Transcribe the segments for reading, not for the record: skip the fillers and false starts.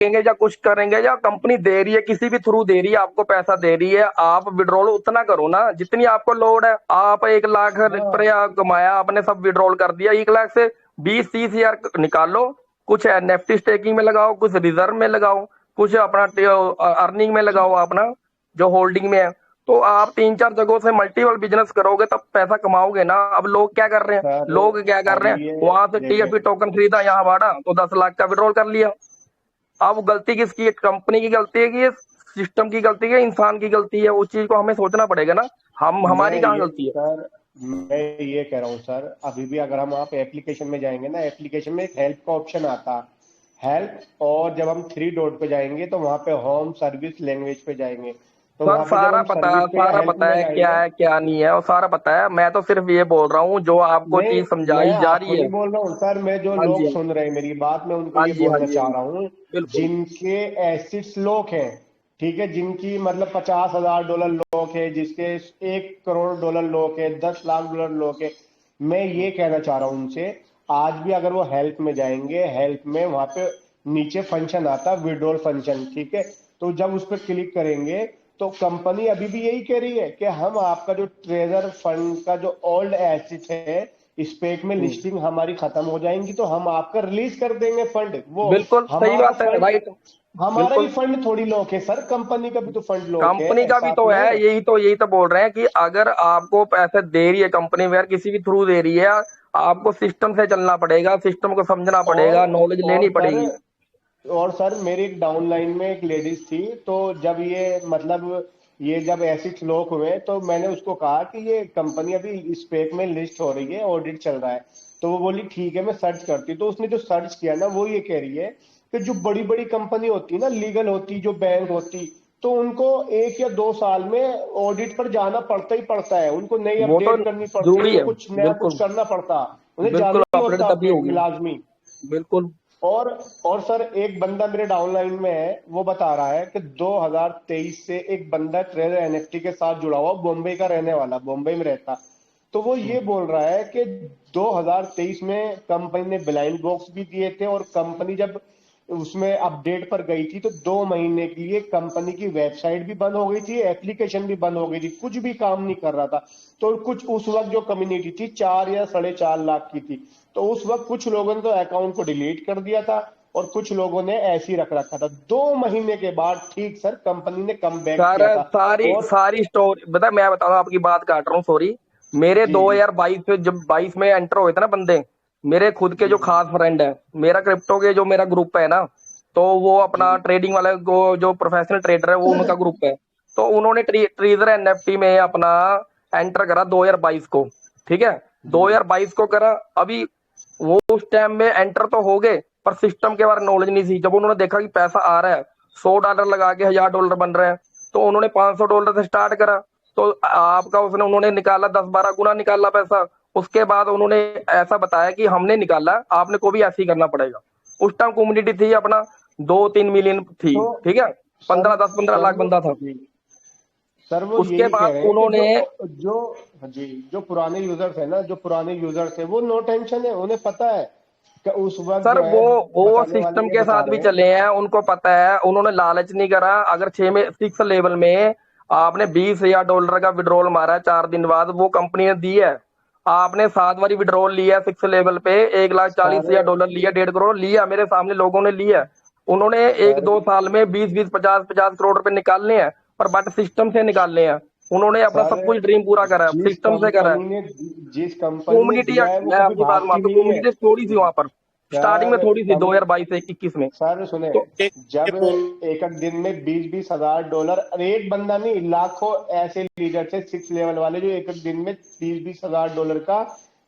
या कुछ करेंगे, या कंपनी दे रही है किसी भी थ्रू दे रही है, आपको पैसा दे रही है, आप विड्रॉल उतना करो ना जितनी आपको लोड है। आप 1 लाख हाँ रुपया कमाया, आपने सब विड्रॉल कर दिया, 1 लाख से 20-30 हजार निकालो, कुछ एनएफटी स्टेकिंग में लगाओ, कुछ रिजर्व में लगाओ, कुछ अपना अर्निंग में लगाओ, अपना जो होल्डिंग में है। तो आप 3-4 जगहों से मल्टीपल बिजनेस करोगे तब पैसा कमाओगे ना। अब लोग क्या कर रहे हैं, सर, लोग क्या कर अब रहे हैं, ये वहां से देखिए, टीएफपी टोकन खरीदा, यहाँ बाढ़ा तो 10 लाख का विड्रॉल कर लिया। अब गलती किसकी है, कंपनी की गलती है कि ये सिस्टम की गलती है, इंसान की गलती है? उस चीज को हमें सोचना पड़ेगा ना। हम मैं हमारी कहाँ ये गलती है? सर मैं ये कह रहा हूँ सर, अभी भी अगर हम आप एप्लीकेशन में जाएंगे ना, एप्लीकेशन में एक हेल्प का ऑप्शन आता है, हेल्प, और जब हम 3 डॉट पे जाएंगे तो वहां पे होम सर्विस लैंग्वेज पे जाएंगे, तो सर वहां पे जब हम सर्विस पे या सारा हेल्प पता में है क्या जाएंगे। है क्या नहीं है, और सारा पता है। मैं तो सिर्फ ये बोल रहा हूँ जो आपको नहीं, चीज मैं समझाई जा आपको रही है। नहीं बोल रहा हूँ सर, मैं जो हाँ जी, लोग हाँ सुन जी, रहे हैं मेरी बात, मैं उनको हाँ ये जी, हाँ बोलना जी, हाँ चाह जी, रहा हूँ, बिल्कुल। जिनके एसिड्स लोग हैं, ठीक है, जिनकी मतलब $50,000 लोग है, जिसके $1 करोड़ लोग है, $10 लाख लोग है, मैं ये कहना चाह रहा हूँ उनसे, आज भी अगर वो हेल्प में जाएंगे, हेल्प में वहां पे नीचे फंक्शन आता है विड्रॉल फंक्शन, ठीक है, तो जब उस पर क्लिक करेंगे तो कंपनी अभी भी यही कह रही है कि हम आपका जो ट्रेजर फंड का जो ओल्ड एसेट है, स्पेक में हम्म, लिस्टिंग हमारी खत्म हो जाएंगी तो हम आपका रिलीज कर देंगे फंड। वो बिल्कुल सही हमारा बात है, फंड, राइट। हमारा ही बिल्कुल, फंड थोड़ी लॉक है सर, कंपनी का भी तो फंड लॉक कंपनी है का भी साथ तो है, में। यही तो बोल रहे हैं कि अगर आपको पैसे दे रही है कंपनी, वेयर किसी भी थ्रू दे रही है, आपको सिस्टम से चलना पड़ेगा, सिस्टम को समझना और पड़ेगा, नॉलेज और लेनी सर पड़ेगी। मेरी एक डाउनलाइन में एक लेडीज थी, तो जब ये मतलब ये जब एसिड्स लॉक हुए तो मैंने उसको कहा कि ये कंपनी अभी स्पेक में लिस्ट हो रही है, ऑडिट चल रहा है, तो वो बोली ठीक है मैं सर्च करती, तो उसने जो सर्च किया ना, वो ये कह रही है कि जो बड़ी बड़ी कंपनी होती है ना, लीगल होती, जो बैंक होती, तो उनको 1 या 2 साल में ऑडिट पर जाना पड़ता ही पड़ता है, उनको नई वो तो अपडेट करनी पड़ती है, जरूरी उनको है, कुछ नया कुछ बिल्कुल। करना पड़ता, उन्हें जाना बिल्कुल ही अपडेट होता तभी अपडेट होगी, लाजमी। बिल्कुल। और और सर, एक बंदा मेरे डाउनलाइन में है, वो बता रहा है कि 2023 से एक बंदा ट्रेजर एनएफटी के साथ जुड़ा हुआ, बॉम्बे का रहने वाला, बॉम्बे में रहता, तो वो ये बोल रहा है कि 2023 में कंपनी ने ब्लाइंड बॉक्स भी दिए थे, और कंपनी जब उसमें अपडेट पर गई थी तो 2 महीने के लिए कंपनी की वेबसाइट भी बंद हो गई थी, एप्लीकेशन भी बंद हो गई थी, कुछ भी काम नहीं कर रहा था। तो कुछ उस वक्त जो कम्युनिटी थी 4 या 4.5 लाख की थी, तो उस वक्त कुछ लोगों ने तो अकाउंट को डिलीट कर दिया था, और कुछ लोगों ने ऐसे ही रख रखा था। 2 महीने के बाद ठीक सर कंपनी ने कम बैक सर किया था। सारी और सारी स्टोरी बता, मैं बताऊं, आपकी बात काट रहा हूँ, सॉरी। मेरे जी जी 2022 में, जब 22 में एंटर हुए थे ना बंदे, मेरे खुद के जी जो खास फ्रेंड है, मेरा क्रिप्टो के जो मेरा ग्रुप है ना, तो वो जी अपना ट्रेडिंग वाले को, जो प्रोफेशनल ट्रेडर है वो उनका ग्रुप है। तो उन्होंने ट्रेजर एनएफटी में अपना एंटर करा 2022 को, ठीक है, जी 2022 को करा। अभी वो उस टाइम में एंटर तो हो गए, पर सिस्टम के बारे में नॉलेज नहीं थी। जब उन्होंने देखा कि पैसा आ रहा है, $100 लगा के $1000 बन रहे हैं, तो उन्होंने $500 से स्टार्ट करा। तो आपका उसने उन्होंने निकाला, 10-12 गुना निकाला पैसा। उसके बाद उन्होंने ऐसा बताया कि हमने निकाला, आपने को भी ऐसे ही करना पड़ेगा। उस टाइम कम्युनिटी थी अपना 2-3 मिलियन थी, तो ठीक है, सर 10-15 लाख वो बंदा था। जी सर वो उसके यही कह बाद रहे हैं कि उन्होंने, जो जी जो पुराने यूजर्स है ना, जो पुराने यूजर्स है वो नो टेंशन है, उन्हें पता है कि उस वक्त सर जो है, वो बताने वाले सिस्टम ये के बता साथ भी रहे हैं। चले हैं, उनको पता है, उन्होंने लालच नहीं करा। अगर 6 लेवल में आपने $20,000 का विड्रॉल मारा है 4 दिन बाद, वो कंपनी ने दी है। आपने 7 बारी विड्रॉल लिया 6 लेवल पे, 1,40,000 सर डॉलर लिया, 1.5 करोड़ लिया, मेरे सामने लोगों ने लिया। उन्होंने एक सर दो साल में 20-20, 50-50 करोड़ रुपए निकालने हैं, पर बट सिस्टम से निकालने हैं। उन्होंने अपना सर सब कुछ ड्रीम पूरा करा है, जिस सिस्टम से करा है। कंपनी ने जिस कंपनी ने कम्युनिटी, दिया है वो मैं कभी आपकी बात भागती मानता हूँ, नहीं है कम्युनिटी थोड़ी सी वहां पर स्टार्टिंग में सर। थोड़ी सी, 2022 से 21 में। सर सुने, तो जब एक एक दिन में 20-20 हजार डॉलर, अरे एक बंदा नहीं, लाखों ऐसे लीडर थे 6 लेवल वाले जो एक एक दिन में 20-20 हजार डॉलर का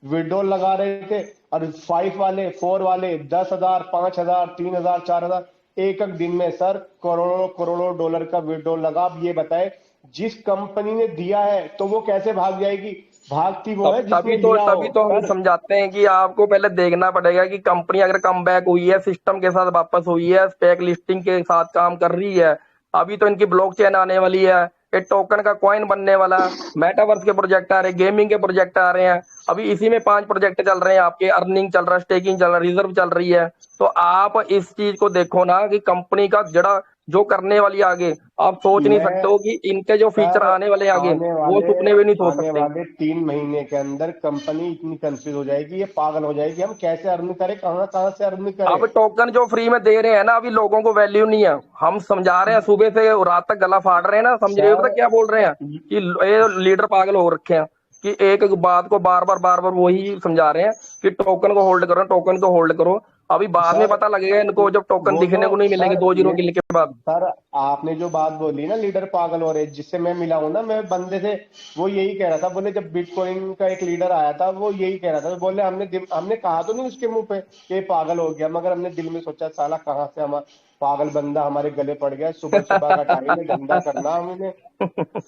विड्रॉल लगा रहे थे, और 5 वाले, 4 वाले 10 हजार, 5 हजार, 3 हजार, 4 हजार, एक एक दिन में सर करोड़ों करोड़ों डॉलर का विड्रॉल लगा। अब ये बताए, जिस कंपनी ने दिया है तो वो कैसे भाग जाएगी? भागती वो तब है जिसने लिया हो तभी तो हम सर। समझाते हैं कि आपको पहले देखना पड़ेगा कि कंपनी अगर कम बैक हुई है, सिस्टम के साथ वापस हुई है, स्पेक लिस्टिंग के साथ काम कर रही है। अभी तो इनकी ब्लॉकचेन आने वाली है, ये टोकन का कॉइन बनने वाला, मेटावर्स के प्रोजेक्ट आ रहे हैं, गेमिंग के प्रोजेक्ट आ रहे हैं। अभी इसी में 5 प्रोजेक्ट चल रहे हैं आपके, अर्निंग चल रहा है, स्टेकिंग चल रहा है, रिजर्व चल रही है। तो आप इस चीज को देखो ना कि कंपनी का जड़ा जो करने वाली आगे, आप सोच नहीं सकते मैं हो कि इनके जो फीचर सर आने वाले आगे, आने वो वाले सपने भी नहीं सोच आने सकते। वाले 3 महीने के अंदर कंपनी इतनी कंफ्यूज हो जाएगी, ये पागल हो जाएगी, हम कैसे अर्न करें, कहाँ कहाँ से अर्न करें। अब टोकन जो फ्री में दे रहे हैं ना, अभी लोगों को वैल्यू नहीं है। हम समझा रहे हैं सुबह से रात तक गला फाड़ रहे हैं ना, समझ रहे हो? पता सर क्या बोल रहे हैं कि ये लीडर पागल हो रखे हैं कि एक एक बात को बार बार वही समझा रहे हैं कि टोकन को होल्ड करो, टोकन को होल्ड करो। अभी बाद में सर पता लगेगा इनको, जब टोकन वो दिखने को तो नहीं मिलेंगे सर 2 जीरो ये किल के बाद। सर आपने जो बात बोली ना, लीडर पागल हो रहे, जिससे मैं मिला हूं ना, मैं बंदे से, वो यही कह रहा था, बोले जब बिटकॉइन का एक लीडर आया था वो यही कह रहा था, बोले हमने कहा तो नहीं उसके मुंह पे कि ये पागल हो गया, मगर हमने दिल में सोचा साला कहाँ से हम पागल बंदा हमारे गले पड़ गया, सुबह सुबह का टाइम है, धंधा करना हमने।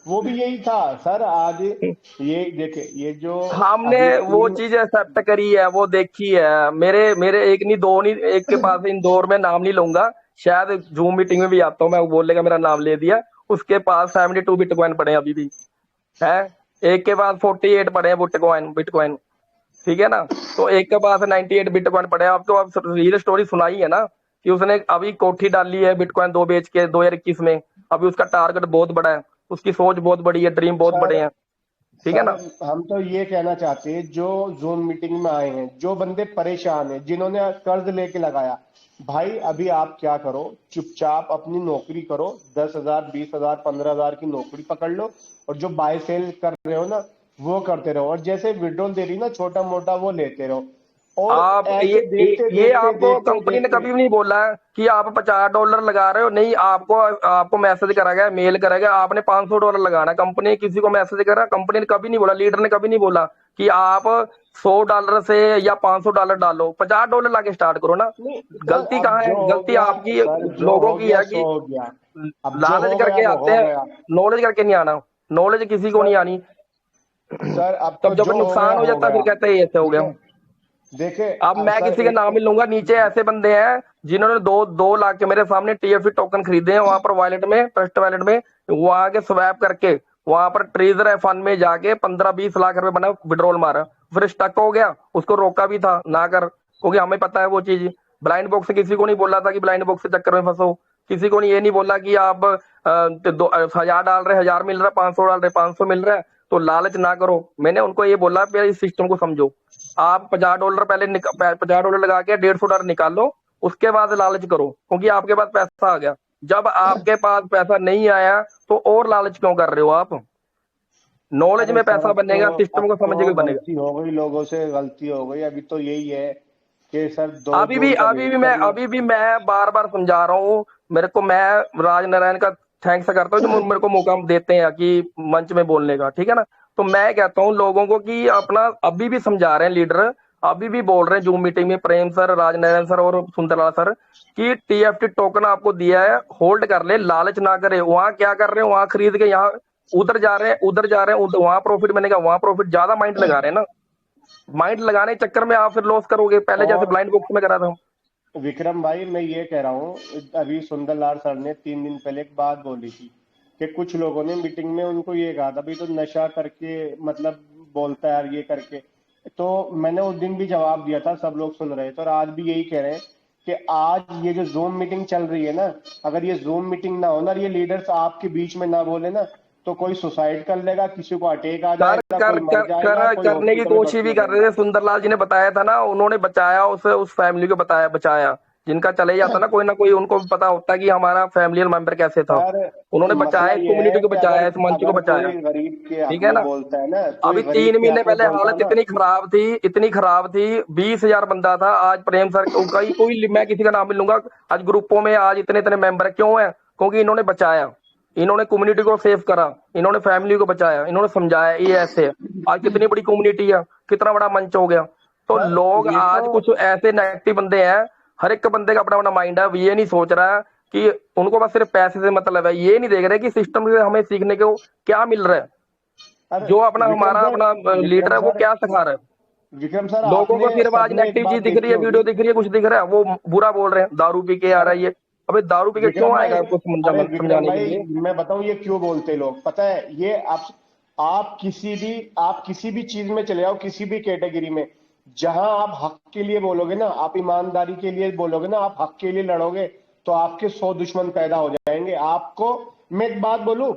वो भी यही था सर। आज ये देखे, ये जो हमने अभी वो तीन चीज एक्सेप्ट करी है, वो देखी है। मेरे मेरे एक नहीं दो नहीं, एक के पास इंदौर में, नाम नहीं लूंगा, शायद जूम मीटिंग में भी आता हूँ मैं, वो बोलेगा मेरा नाम ले दिया। उसके पास 72 बिटकॉइन पड़े हैं अभी भी है। एक के पास 48 पड़े हैं बिटकॉइन बिटकॉइन। ठीक है ना? तो एक के पास 98 बिटकॉइन पड़े हैं। आपको अब रियल स्टोरी सुनाई है ना कि उसने अभी कोठी डाली है बिटकॉइन 2 बेच के 2021 में। अभी उसका टारगेट बहुत बड़ा है, उसकी सोच बहुत बड़ी है, ड्रीम बहुत सर बड़े हैं। ठीक है सर ना? हम तो ये कहना चाहते हैं, जो जूम मीटिंग में आए हैं, जो बंदे परेशान हैं, जिन्होंने कर्ज लेके लगाया, भाई अभी आप क्या करो, चुपचाप अपनी नौकरी करो, 10,000 20,000 15,000 की नौकरी पकड़ लो, और जो बाय सेल कर रहे हो ना, वो करते रहो, और जैसे विड्रॉल दे रही ना छोटा मोटा, वो लेते रहो, और आप ऐसे देखते ये देखते आपको देखते कंपनी ने देखते। कभी भी नहीं बोला है कि आप $50 लगा रहे हो। नहीं, आपको आपको मैसेज करा गया, मेल करा गया, आपने $500 लगाना। कंपनी ने किसी को मैसेज करा? कंपनी ने कभी नहीं बोला, लीडर ने कभी नहीं बोला कि आप $100 से या $500 डालो, $50 लाके स्टार्ट करो ना। नहीं सर, गलती अब कहाँ है? जो हो गलती गया, आपकी, सर जो लोगों हो की गया है सो कि हो गया, अब जो लालच हो गया करके वो आते हो हैं, गया। नॉलेज करके नहीं आना। नॉलेज किसी को नहीं सर आनी। सर अब तो तब जब जो हो गया नुकसान हो हो जाता है, फिर गया। कहते हैं ये ऐसे हो ठीक गया। है, देखे, अब अब मैं सर किसी का नाम एक नहीं लूंगा, नीचे ऐसे बंदे हैं जिन्होंने 2 लाख के मेरे सामने TFT टोकन खरीदे हैं, वहां पर वॉलेट में, ट्रस्ट वॉलेट में, वहां के स्वैप करके, वहां पर ट्रेजर है फंड में जाके 15-20 लाख रुपए बना विड्रॉल मारा। फिर स्टक हो गया, उसको रोका भी था ना कर, क्योंकि हमें पता है वो चीज। ब्लाइंड बॉक्स से किसी को नहीं बोला था कि ब्लाइंड बॉक्स के चक्कर में फंसो। किसी को नहीं, ये नहीं बोला कि आप 1000 डाल रहे 1000 मिल रहा है, 500 डाल रहे 500 मिल रहा है, तो लालच ना करो। मैंने उनको ये बोला कि इस सिस्टम को समझो। आप $50 पहले $50 लगा के $150 निकाल लो, उसके बाद लालच करो, क्योंकि आपके पास पैसा आ गया। जब आपके पास पैसा नहीं आया तो और लालच क्यों कर रहे हो आप? नॉलेज अरे में सर, पैसा बनेगा, सिस्टम अब को समझ तो के बनेगा। गलती हो गई, लोगों से गलती हो गई, अभी तो यही है कि सर दो जून का वेट करना। अभी भी मैं बार बार समझा रहा हूँ। मेरे को, मैं राज नारायण का थैंक्स करता हूँ जो मेरे को मौका देते हैं कि मंच में बोलने का। ठीक है ना? तो मैं कहता हूँ लोगों को कि अपना, अभी भी समझा रहे हैं लीडर, अभी भी बोल रहे हैं जूम मीटिंग में, प्रेम सर, राज नारायण सर और सुंदरलाल सर, कि TFT टोकन आपको दिया है, होल्ड कर ले, लालच ना करे। वहां क्या कर रहे हैं? वहां खरीद के यहाँ उधर जा रहे हैं, उधर जा रहे हैं, वहां प्रॉफिट बनेगा, वहां प्रॉफिट, ज्यादा माइंड लगा रहे हैं ना। माइंड लगाने के चक्कर में आप फिर लॉस करोगे, पहले जैसे और ब्लाइंड बॉक्स में करा था। विक्रम भाई, मैं ये कह रहा हूँ, अभी सुंदरलाल सर ने 3 दिन पहले एक बात बोली थी कि कुछ लोगों ने मीटिंग में उनको ये कहा था, भाई तो नशा करके मतलब बोलता है यार ये करके। तो मैंने उस दिन भी जवाब दिया था, सब लोग सुन रहे थे, और आज भी यही कह रहे हैं कि आज ये जो जूम मीटिंग चल रही है ना, अगर ये जूम मीटिंग ना हो ना, ये लीडर्स आपके बीच में ना बोले ना, तो कोई सुसाइड कर लेगा, किसी को अटैक आ कर जाएगा, कर कोई मर कर, जाएगा, कर कोई करने की हॉस्पिटल में कोशिश भर्ती भी हो कर रहे जाएगा। थे। सुंदरलाल जी ने बताया था ना, उन्होंने बचाया उस फैमिली को, बताया बचाया। जिनका चले जाता ना कोई, उनको भी पता होता है कि हमारा फैमिली मेंबर कैसे था। सर उन्होंने मसला बचाया, इस ये कम्युनिटी है को कि बचाया, अगर इस मंच को अगर बचाया। कोई गरीब के हक ठीक है में ना? बोलता है ना, कोई अभी गरीब तीन के महीने हक में पहले बोलता है हालत ना। इतनी खराब थी, 20,000 बंदा था। आज प्रेम सर कोई कोई, मैं किसी का नाम नहीं लूंगा, आज ग्रुपों में आज इतने इतने मेंबर क्यों है? क्योंकि इन्होंने बचाया, इन्होंने कम्युनिटी को सेव करा, इन्होंने फैमिली को बचाया, इन्होंने समझाया ये ऐसे है। आज कितनी बड़ी कम्युनिटी है, कितना बड़ा मंच हो गया। तो सर लोग ये तो आज कुछ ऐसे नेगेटिव बंदे हैं, हर एक बंदे का अपना अपना माइंड है। ये नहीं सोच रहा है कि उनको बस सिर्फ पैसे से मतलब है, ये नहीं देख रहे कि सिस्टम से हमें सीखने को क्या मिल रहा है। अरे जो अपना विक्रम हमारा सर, अपना लीडर विक्रम है, वो सर क्या सिखा रहा है? विक्रम सर, लोगों को आपने सिर्फ आज सबने एक नेगेटिव बात चीज दिख रही देखी है, वीडियो होगी। दिख रही है, कुछ दिख रहा है, वो बुरा बोल रहे हैं, दारू पी के आ रहा अरे है ये। अबे दारू पी के क्यों विक्रम भाई, आएगा आपको अरे विक्रम समझाने के भाई, लिए? मैं बताऊं ये क्यों बोलते हैं लोग, पता है? ये आप किसी भी चीज में चले जाओ, किसी भी कैटेगरी में, जहां आप हक के लिए बोलोगे ना, आप ईमानदारी के लिए बोलोगे ना, आप हक के लिए लड़ोगे, तो आपके 100 दुश्मन पैदा हो जाएंगे आपको। मैं एक बात बोलूं,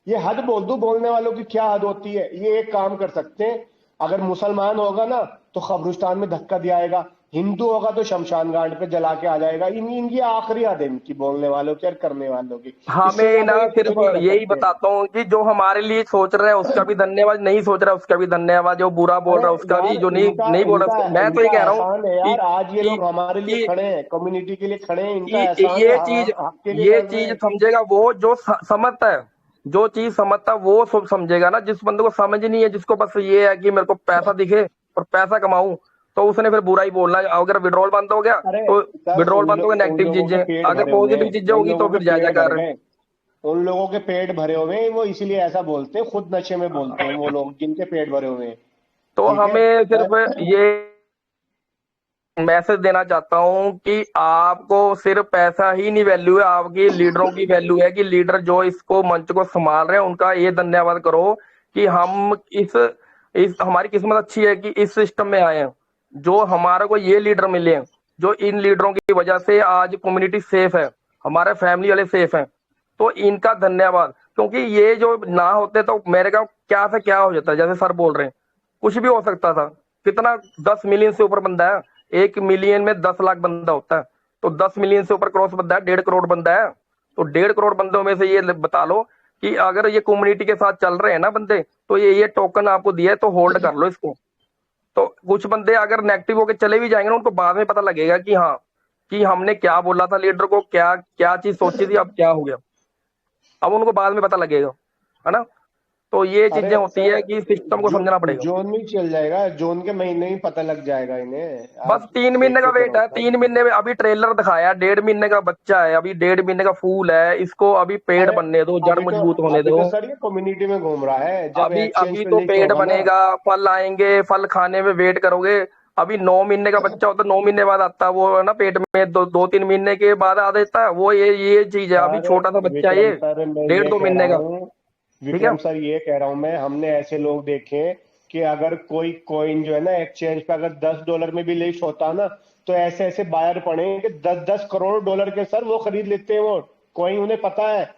ये हद बोल दूं, बोलने वालों की क्या हद होती है। ये एक काम कर सकते हैं, अगर मुसलमान होगा ना तो कब्रिस्तान में धक्का दियाएगा, हिंदू होगा तो शमशान घाट पे जला के आ जाएगा। इनकी आखिरी हद है, इनकी बोलने वालों की और करने वालों की। इससे हमें ना ज्यादा ये कुछ सिर्फ नहीं कर यही सकते। बताता हूँ कि जो हमारे लिए सोच रहा है उसका भी धन्यवाद, नहीं सोच रहा है उसका भी धन्यवाद, जो बुरा बोल अरे रहा है उसका भी, यार, जो नहीं इनका नहीं बोल रहा इनका उसका। मैं तो ये इनका कह रहा हूँ एहसान है कि यार, आज ये कि लोग हमारे लिए कि, खड़े हैं, कम्युनिटी के लिए खड़े हैं, इनका कि एहसान है, हक के लिए ये लड़ रहे चीज हैं। समझेगा वो जो समझता है, जो चीज समझता है वो सब समझेगा ना। जिस बंदे को समझ नहीं है, जिसको बस ये है कि मेरे को पैसा दिखे और पैसा कमाऊं, तो उसने फिर बुरा ही बोलना है। अगर विड्रॉल बंद हो गया अरे तो सर, विड्रॉल बंद हो गया, उन नेगेटिव लोगों के चीजें, पेट अगर भरे हुए पॉजिटिव हैं, चीजें उन होगी तो लोगों के फिर जय पेट भर जयकार है। गए, उन लोगों के पेट भरे हुए हैं, वो इसीलिए ऐसा बोलते हैं, खुद नशे में बोलते हैं वो लोग जिनके पेट भरे हुए हैं। तो ठीक है हमें सिर्फ पर ये मैसेज देना चाहता हूं कि आपको सिर्फ पैसा ही नहीं वैल्यू है, आपकी लीडरों की वैल्यू है। कि लीडर जो इसको मंच को संभाल रहे हैं उनका ये धन्यवाद करो कि हम इस हमारी किस्मत अच्छी है कि इस सिस्टम में आए हैं, जो हमारे को ये लीडर मिले हैं, जो इन लीडरों की वजह से आज कम्युनिटी सेफ है, हमारे फैमिली वाले सेफ हैं। तो इनका धन्यवाद, क्योंकि ये जो ना होते तो मेरे का क्या से क्या हो जाता है। जैसे सर बोल रहे हैं, कुछ भी हो सकता था। कितना 10 मिलियन से ऊपर बंदा है, 1 मिलियन में 10 लाख बंदा होता है, तो 10 मिलियन से ऊपर क्रॉस बंदा है, 1.5 करोड़ बंदा है। तो 1.5 करोड़ बंदों में से ये बता लो कि अगर ये कम्युनिटी के साथ चल रहे हैं ना बंदे, तो ये टोकन आपको दिया है तो होल्ड कर लो इसको। तो कुछ बंदे अगर नेगेटिव होके चले भी जाएंगे ना, उनको बाद में पता लगेगा कि हाँ, कि हमने क्या बोला था लीडर को, क्या क्या चीज सोची थी, अब क्या हो गया। अब उनको बाद में पता लगेगा, है ना। तो ये अरे चीजें होती सर, है कि सिस्टम को जो समझना पड़ेगा। जोन नहीं चल जाएगा, जोन के महीने ही पता लग जाएगा इन्हें, बस आप 3 महीने देख का के वेट चलो है, सर। 3 महीने में अभी ट्रेलर दिखाया, 1.5 महीने का बच्चा है, अभी 1.5 महीने का फूल है, इसको अभी पेड़ अरे बनने दो, जड़ मजबूत होने अभी दो। तो सर ये कम्युनिटी में घूम रहा है, जब अभी एक्सचेंज अभी पे तो लिस्ट पेड़ होगा ना। बनेगा, फल आएंगे, फल खाने में वेट करोगे। अभी 9 महीने का बच्चा होता है, 9 महीने बाद आता है वो, है ना, पेट में 2-3 महीने के बाद आ देता है वो। ये चीज है, अभी सर छोटा सा बच्चा है विक्रम ये, सर, मैं डेढ़ ये दो कह रहा महीने का। हूँ, ठीक है। विक्रम सर ये कह रहा हूँ मैं, हमने ऐसे लोग देखे हैं कि अगर कोई कॉइन जो है ना एक्सचेंज पे अगर $10 में भी लिस्ट होता ना, तो ऐसे ऐसे बायर पड़े हैं कि 10-10 करोड़ के सर वो खरीद लेते हैं वो कॉइन। उन्हें पता है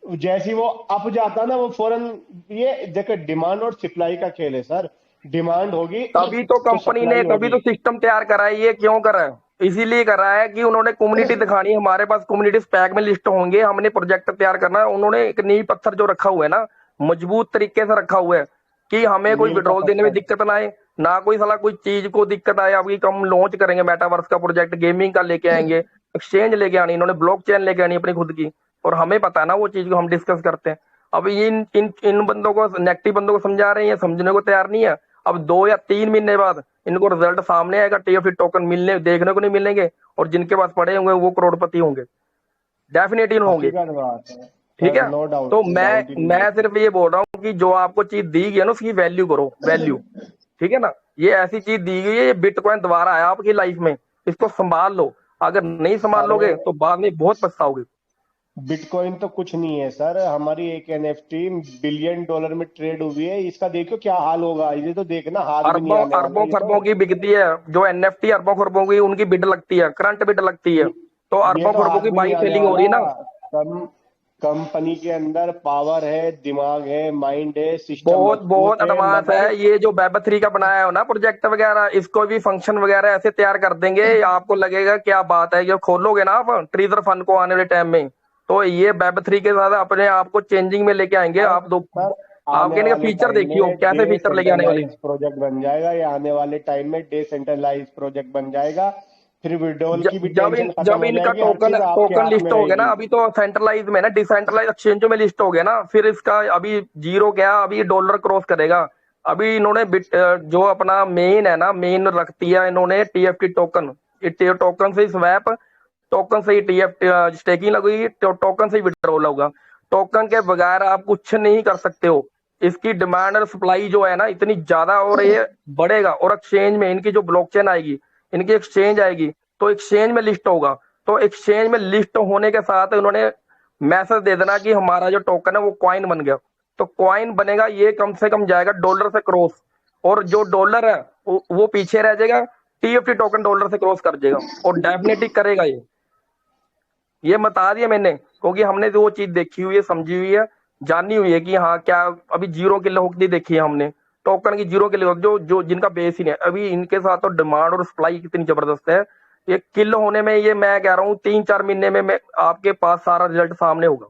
जैसी वो अप जाता ना, वो फौरन, ये देखो डिमांड और सप्लाई का खेल है सर। डिमांड होगी तभी तो तो कंपनी ने सप्लाई तभी होगी। तो सिस्टम तैयार करा है। ये क्यों करा है? इसीलिए करा है कि उन्होंने कम्युनिटी दिखानी, हमारे पास कम्युनिटी पैक में लिस्ट होंगे, हमने प्रोजेक्ट तैयार करना है। उन्होंने एक नींव पत्थर जो रखा हुआ है ना, मजबूत तरीके से रखा हुआ है कि हमें कोई नीम का विड्रॉल देने में पत्थर। दिक्कत ना आए, ना कोई साला कोई चीज को दिक्कत आए। अभी हम लॉन्च करेंगे मेटावर्स का प्रोजेक्ट, गेमिंग का लेके आएंगे, एक्सचेंज लेके आनी, इन्होंने ब्लॉक चेन लेके आनी अपनी खुद की। और हमें पता है ना वो चीज को हम डिस्कस करते हैं। अब इन इन इन बंदों को, नेगेटिव बंदों को समझा रहे हैं, ये समझने को तैयार नहीं है। अब 2 या 3 महीने बाद इनको रिजल्ट सामने आएगा, टीएफटी टोकन मिलने देखने को नहीं मिलेंगे, और जिनके पास पड़े होंगे वो करोड़पति होंगे, डेफिनेटली होंगे। हकीकत बात है ठीक सर, है। नो तो डाउट, मैं डाउट ही नहीं मैं है। सिर्फ ये बोल रहा हूँ कि जो आपको चीज दी गई है ना उसकी वैल्यू करो, वैल्यू। ठीक है ना। ये ऐसी चीज दी गई है, ये बिटकॉइन दोबारा आया आपकी लाइफ में, इसको संभाल लो। अगर नहीं संभाल अरे लोगे तो बाद में बहुत पछताओगे। बिटकॉइन तो कुछ नहीं है सर, हमारी एक एनएफटी $1 बिलियन में ट्रेड हुई है, इसका देखो क्या हाल होगा, ये तो देखना, हाथ भी नहीं अरबों आने वाला अरबों ये तो। खरबों की बिकती है, जो एनएफटी अरबों खरबों की उनकी बिड लगती है, करंट बिड लगती है। ये तो ये अरबों तो खरबों हाथ की भी नहीं बाइंग आने सेलिंग हो रही वाला। है ना। कम कंपनी के अंदर पावर है, दिमाग है, माइंड है, सिस्टम बहुत बहुत मजबूत है, एडवांस मगर है। ये जो वेब 3 का बनाया हो ना प्रोजेक्ट वगैरह, इसको भी फंक्शन वगैरह ऐसे तैयार कर देंगे, आपको लगेगा क्या बात है। जो खोलोगे ना आप ट्रीजर फंड को आने वाले टाइम में, तो ये वेब 3 के साथ अपने आप को चेंजिंग में लेके आएंगे अरे आप दो। सर, आप आने कहने का वाले फीचर टाइम देखियो में कैसे फीचर लेके आने वाले हैं। डिसेंट्रलाइज प्रोजेक्ट बन जाएगा, ये आने वाले टाइम में डिसेंट्रलाइज प्रोजेक्ट बन जाएगा। फिर विड्रॉल की भी टेंशन खत्म जब हो इनका जाएगी, हर टोकन चीज आपके टोकन हाथ में लिस्ट हो गया ना, रहेगी। अभी तो सेंट्रलाइज में ना, डिसेंट्रलाइज एक्सचेंजों में लिस्ट हो गया ना, फिर इसका अभी जीरो क्या, अभी डॉलर क्रॉस करेगा। अभी इन्होंने जो अपना मेन है ना, मेन रख दिया इन्होंने टीएफटी टोकन। टोकन से स्वैप, टोकन से ही टीएफ स्टेकिंग लगेगी, टोकन से ही विड्रॉल होगा। टोकन के बगैर आप कुछ नहीं कर सकते हो। इसकी डिमांड और सप्लाई जो है ना इतनी ज्यादा, और ये बढ़ेगा। और एक्सचेंज में इनकी जो ब्लॉकचेन आएगी, इनकी एक्सचेंज आएगी, तो एक्सचेंज में लिस्ट होगा। तो एक्सचेंज में लिस्ट होने के साथ उन्होंने मैसेज दे देना कि हमारा जो टोकन है वो कॉइन बन गया। तो कॉइन बनेगा, ये कम से कम जाएगा डॉलर से क्रॉस, और जो डॉलर है वो पीछे रह जाएगा, टीएफटी टोकन डॉलर से क्रॉस कर जाएगा, और डेफिनेटली करेगा ये बता दिया मैंने, क्योंकि हमने तो वो चीज देखी हुई है, समझी हुई है, जानी हुई है कि हाँ क्या। अभी जीरो की लॉक नहीं देखी है हमने, टोकन की जीरो की लॉक, जो जो जिनका बेस ही नहीं है। अभी इनके साथ तो डिमांड और सप्लाई कितनी जबरदस्त है, ये किल होने में, ये मैं कह रहा हूँ 3-4 महीने में आपके पास सारा रिजल्ट सामने होगा,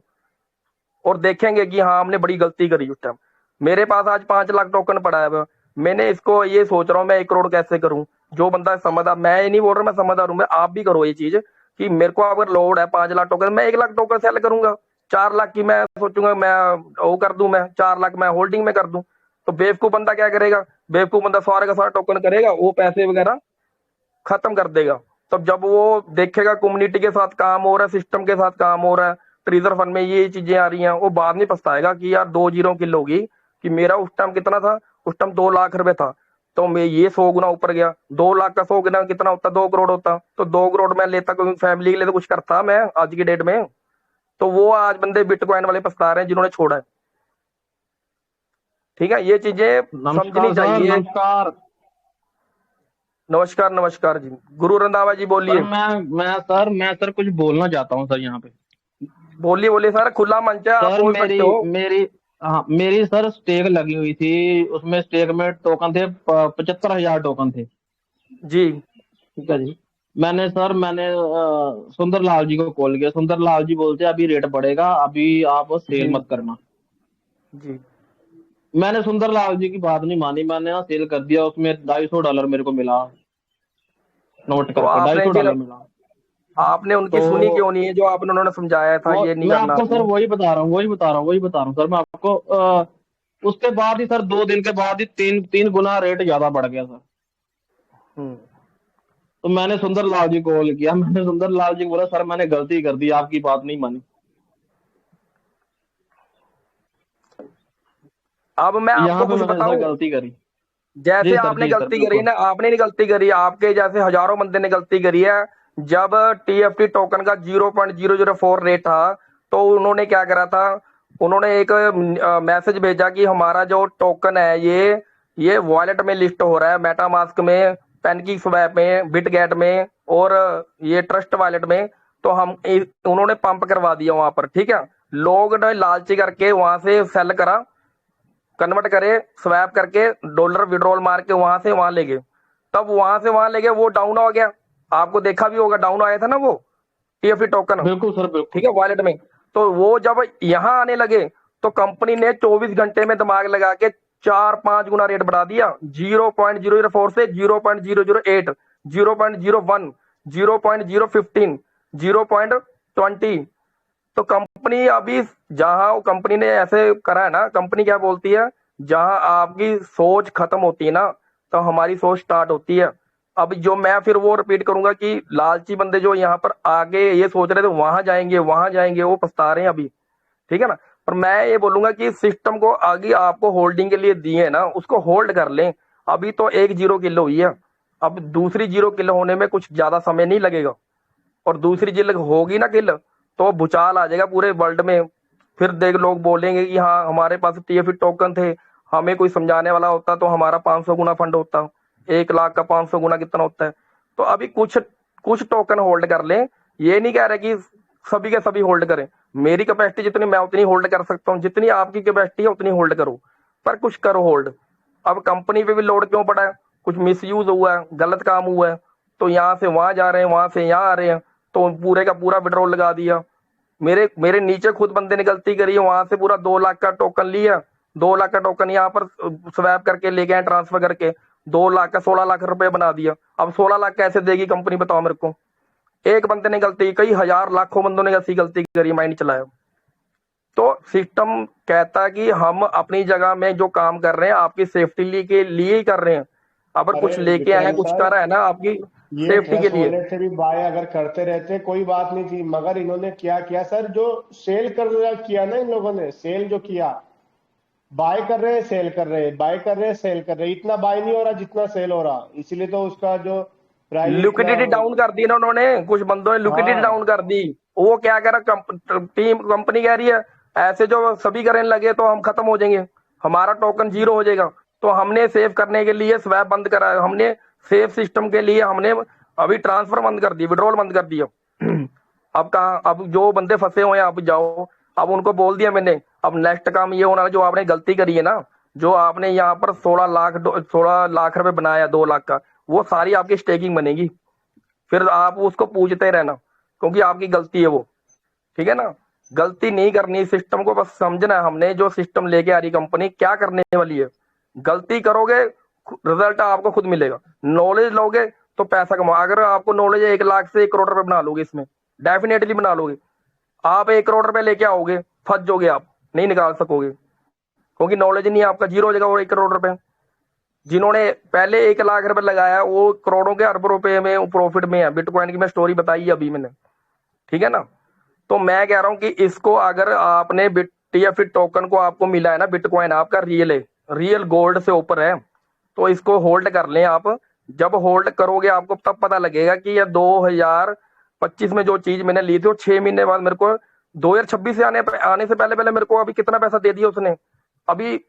और देखेंगे कि हाँ हमने बड़ी गलती करी उस टाइम। मेरे पास आज 5 लाख टोकन पड़ा है, मैंने इसको ये सोच रहा हूँ मैं 1 करोड़ कैसे करूं। जो बंदा समझदार, मैं ये नहीं बोल रहा मैं समझदार हूं, मैं आप भी करो ये चीज, कि मेरे को अगर लोड है 5 लाख टोकन, मैं 1 लाख टोकन सेल करूंगा, 4 लाख की मैं सोचूंगा मैं वो कर दूं, मैं 4 लाख मैं होल्डिंग में कर दूं। तो बेवकूफ बंदा क्या करेगा, बेवकूफ बंदा सारे का सारा टोकन करेगा, वो पैसे वगैरह खत्म कर देगा। तब जब वो देखेगा कम्युनिटी के साथ काम हो रहा है, सिस्टम के साथ काम हो रहा है, ट्रेजर फंड में ये चीजें आ रही हैं, वो बाद में पछताएगा कि यार 2 जीरो किल होगी, कि मेरा उस टाइम कितना था, उस टाइम 2 लाख रुपए था, तो मैं ये 100 गुना ऊपर गया। 2 लाख का 100 गुना कितना होता, 2 करोड़ होता, तो 2 करोड़ मैं लेता, कोई फैमिली के लिए तो कुछ करता मैं आज की डेट में। तो वो आज बंदे बिटकॉइन वाले पछता रहे हैं जिन्होंने छोड़ा है। ठीक है, ये चीजें समझनी नमस्कार सर, चाहिए। नमस्कार। नमस्कार नमस्कार जी, गुरु रंधावा जी सर बोलिए। मैं कुछ बोलना चाहता हूँ सर यहाँ पे। बोलिए बोलिए सर, खुला मंच है, आप सर बोल मेरी सकते हो। मेरी हाँ, मेरी सर स्टेक लगी हुई थी। उसमें स्टेक में टोकन थे, 75,000 टोकन थे। जी ठीक है जी। मैंने सुंदर लाल जी को कॉल किया। सुंदर लाल जी बोलते अभी रेट बढ़ेगा, अभी आप सेल जी मत करना। जी। मैंने सुंदर लाल जी की बात नहीं मानी, मैंने ना सेल कर दिया। उसमें $250 मेरे को मिला, नोट तो करके ढाई आपने सौ फिर, डॉलर मिला। आपने उनकी तो सुनी क्यों नहीं है, जो आपने उन्होंने समझाया था वो ये नहीं मैं करना आपको सर आपने। वही बता रहा हूँ सर मैं आपको। उसके बाद ही सर 2 दिन के बाद ही तीन तीन गुना रेट ज्यादा बढ़ गया सर। हम्म। तो मैंने सुंदर लाल जी को कॉल किया। मैंने सुंदर लाल जी को बोला सर मैंने गलती कर दी, आपकी बात नहीं मानी। अब मैं यहाँ आपको पे कुछ मैंने सर बताऊं, गलती करी। जैसे आपने जी सर गलती करी बिल्कुल। ना, आपने नहीं गलती करी, आपके जैसे हजारों बंदे ने गलती करी है। जब टीएफटी टोकन का 0.004 रेट था, तो उन्होंने क्या करा था, उन्होंने एक मैसेज भेजा कि हमारा जो टोकन है ये वॉलेट में लिस्ट हो रहा है, मेटामास्क में, पेनकी स्वैप में, बिटगेट में, और ये ट्रस्ट वॉलेट में। तो उन्होंने पंप करवा दिया वहां पर, ठीक है। लोग ने लालची करके वहां से सेल करा, कन्वर्ट करे, स्वैप करके डॉलर विड्रॉल मार के वहां से वहां ले गए। तब वहां से वहां ले गए, वो डाउन हो गया, आपको देखा भी होगा, डाउन आया था ना वो टीएफटी टोकन, बिल्कुल सर ठीक बिल्कुल। है, वॉलेट में। तो वो जब यहाँ आने लगे, तो कंपनी ने 24 घंटे में दिमाग लगा के 4-5 गुना रेट बढ़ा दिया, 0.004 से 0.008, 0.01, 0.015, 0.20। तो कंपनी अभी, जहां कंपनी ने ऐसे करा है ना, कंपनी क्या बोलती है, जहां आपकी सोच खत्म होती है ना, तो हमारी सोच स्टार्ट होती है। अब जो मैं फिर वो रिपीट करूंगा कि लालची बंदे जो यहाँ पर आगे ये सोच रहे थे वहां जाएंगे, वो पछता रहे हैं अभी। ठीक है ना। पर मैं ये बोलूंगा कि सिस्टम को आगे आपको होल्डिंग के लिए दिए ना, उसको होल्ड कर लें। अभी तो 1 जीरो किल हुई है, अब दूसरी 0 किल होने में कुछ ज्यादा समय नहीं लगेगा, और दूसरी जिल होगी ना किल, तो भूचाल आ जाएगा पूरे वर्ल्ड में। फिर देख लोग बोलेंगे कि हाँ हमारे पास टीएफई टोकन थे, हमें कोई समझाने वाला होता तो हमारा 500 गुना फंड होता। 1 लाख का 500 गुना कितना होता है। तो अभी कुछ कुछ टोकन होल्ड कर लें, ये नहीं कह रहे कि सभी के सभी होल्ड करें। मेरी कैपेसिटी जितनी, मैं उतनी होल्ड कर सकता हूँ, जितनी आपकी कैपेसिटी है उतनी होल्ड करो, पर कुछ करो होल्ड। अब कंपनी पे भी लोड क्यों पड़ा है, कुछ मिसयूज हुआ है, गलत काम हुआ है, तो यहाँ से वहां जा रहे हैं, वहां से यहाँ आ रहे हैं, तो पूरे का पूरा विड्रॉल लगा दिया। मेरे मेरे नीचे खुद बंदे ने गलती करी है, वहां से पूरा 2 लाख का टोकन लिया, 2 लाख का टोकन यहाँ पर स्वैप करके ले गए, ट्रांसफर करके 2 लाख का 16 लाख रुपए बना दिया। अब 16 लाख कैसे देगी कंपनी, बताओ मेरे को। एक बंदे ने गलती, कई हजार लाखों बंदों ने ऐसी गलती करी, माइंड चलाया। तो सिस्टम कहता है कि हम अपनी जगह में जो काम कर रहे हैं आपकी सेफ्टी के लिए ही कर रहे हैं। अगर अरे कुछ लेके आए, विक्रम कुछ सर, कर रहा है ना आपकी ये सेफ्टी के ट्रस्ट लिए। वॉलेट से भी बाय अगर करते रहते कोई बात नहीं थी, मगर इन्होंने क्या किया सर, जो सेल कर किया ना इन लोगों ने, सेल जो किया, बाय कर रहे हैं सेल कर रहे हैं, बाय कर रहे हैं सेल कर रहे हैं, इतना बाय नहीं हो रहा जितना सेल हो रहा, इसलिए तो उसका जो प्राइवेट लिक्विडिटी डाउन कर दी ना उन्होंने, कुछ बंदों ने लिक्विडिटी हाँ डाउन कर दी। वो क्या कह रहा, कंपनी कह रही है ऐसे जो सभी करने लगे तो हम खत्म हो जाएंगे, हमारा टोकन जीरो हो जाएगा। तो हमने सेव करने के लिए स्वैप बंद करा, हमने सेव सिस्टम के लिए हमने अभी ट्रांसफर बंद कर दी, विड्रॉल बंद कर दिया। अब कहा, अब जो बंदे फंसे हुए हैं अब जाओ, अब उनको बोल दिया मैंने, अब नेक्स्ट काम ये होना, जो आपने गलती करी है ना, जो आपने यहाँ पर 16 लाख रुपए बनाया 2 लाख का, वो सारी आपकी स्टेकिंग बनेगी। फिर आप उसको पूछते रहना, क्योंकि आपकी गलती है वो, ठीक है ना। गलती नहीं करनी, सिस्टम को बस समझना है हमने, जो सिस्टम लेके आ रही कंपनी क्या करने वाली है। गलती करोगे रिजल्ट आपको खुद मिलेगा, नॉलेज लोगे तो पैसा कमाओ। अगर आपको नॉलेज 1 लाख से 1 करोड़ रुपए बना लोगे, इसमें डेफिनेटली बना लोगे। आप 1 करोड़ रुपए लेके आओगे, फंस जाओगे, आप नहीं निकाल सकोगे, क्योंकि नॉलेज नहीं है आपका, जीरो हो जाएगा वो 1 करोड़ रुपए। जिन्होंने पहले 1 लाख रुपए लगाया वो करोड़ों के अरबों रुपए में प्रॉफिट में है। बिटकॉइन की मैं स्टोरी बताई अभी मैंने, ठीक है ना। तो मैं कह रहा हूं कि इसको अगर आपने बिट या फिर टोकन को आपको मिला है ना, बिटकॉइन आपका रियल है, रियल गोल्ड से ऊपर है, तो इसको होल्ड कर लें आप। जब होल्ड करोगे आपको तब पता लगेगा कि ये 2025 में जो चीज मैंने ली थी, वो 6 महीने बाद मेरे को 2026 से आने से पहले पहले मेरे को अभी कितना पैसा दे दिया उसने। अभी